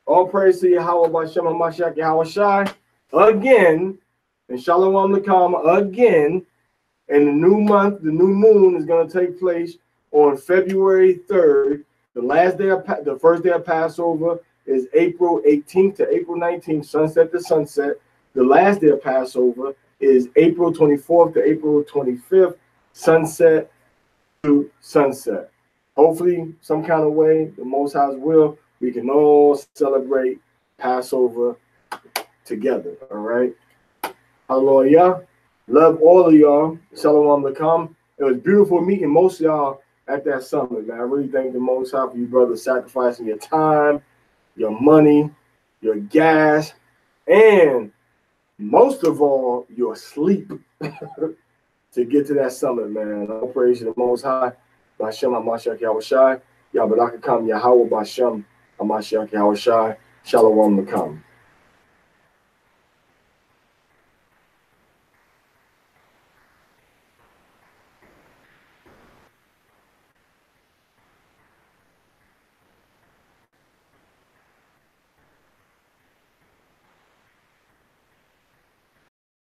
all praise to Yahweh B'Shem HaMashiach Yahweh Shai again, and Shalom Lekam again. And the new month, the new moon is going to take place on February 3rd. The first day of Passover is April 18th to April 19th, sunset to sunset. The last day of Passover is April 24th to April 25th, sunset to sunset. Hopefully, some kind of way, the Most High's will, we can all celebrate Passover together. All right. Hallelujah. Love all of y'all. Shalom Lekam. It was beautiful meeting most of y'all at that summit, man. I really thank the Most High for you brothers sacrificing your time, your money, your gas, and most of all, your sleep to get to that summit, man. All praise to the Most High. B'Shem HaMashiach Yahweh Shai. Yahweh Kam Yahweh B'Shem HaMashiach Yahweh Shai. Shalom Lekam.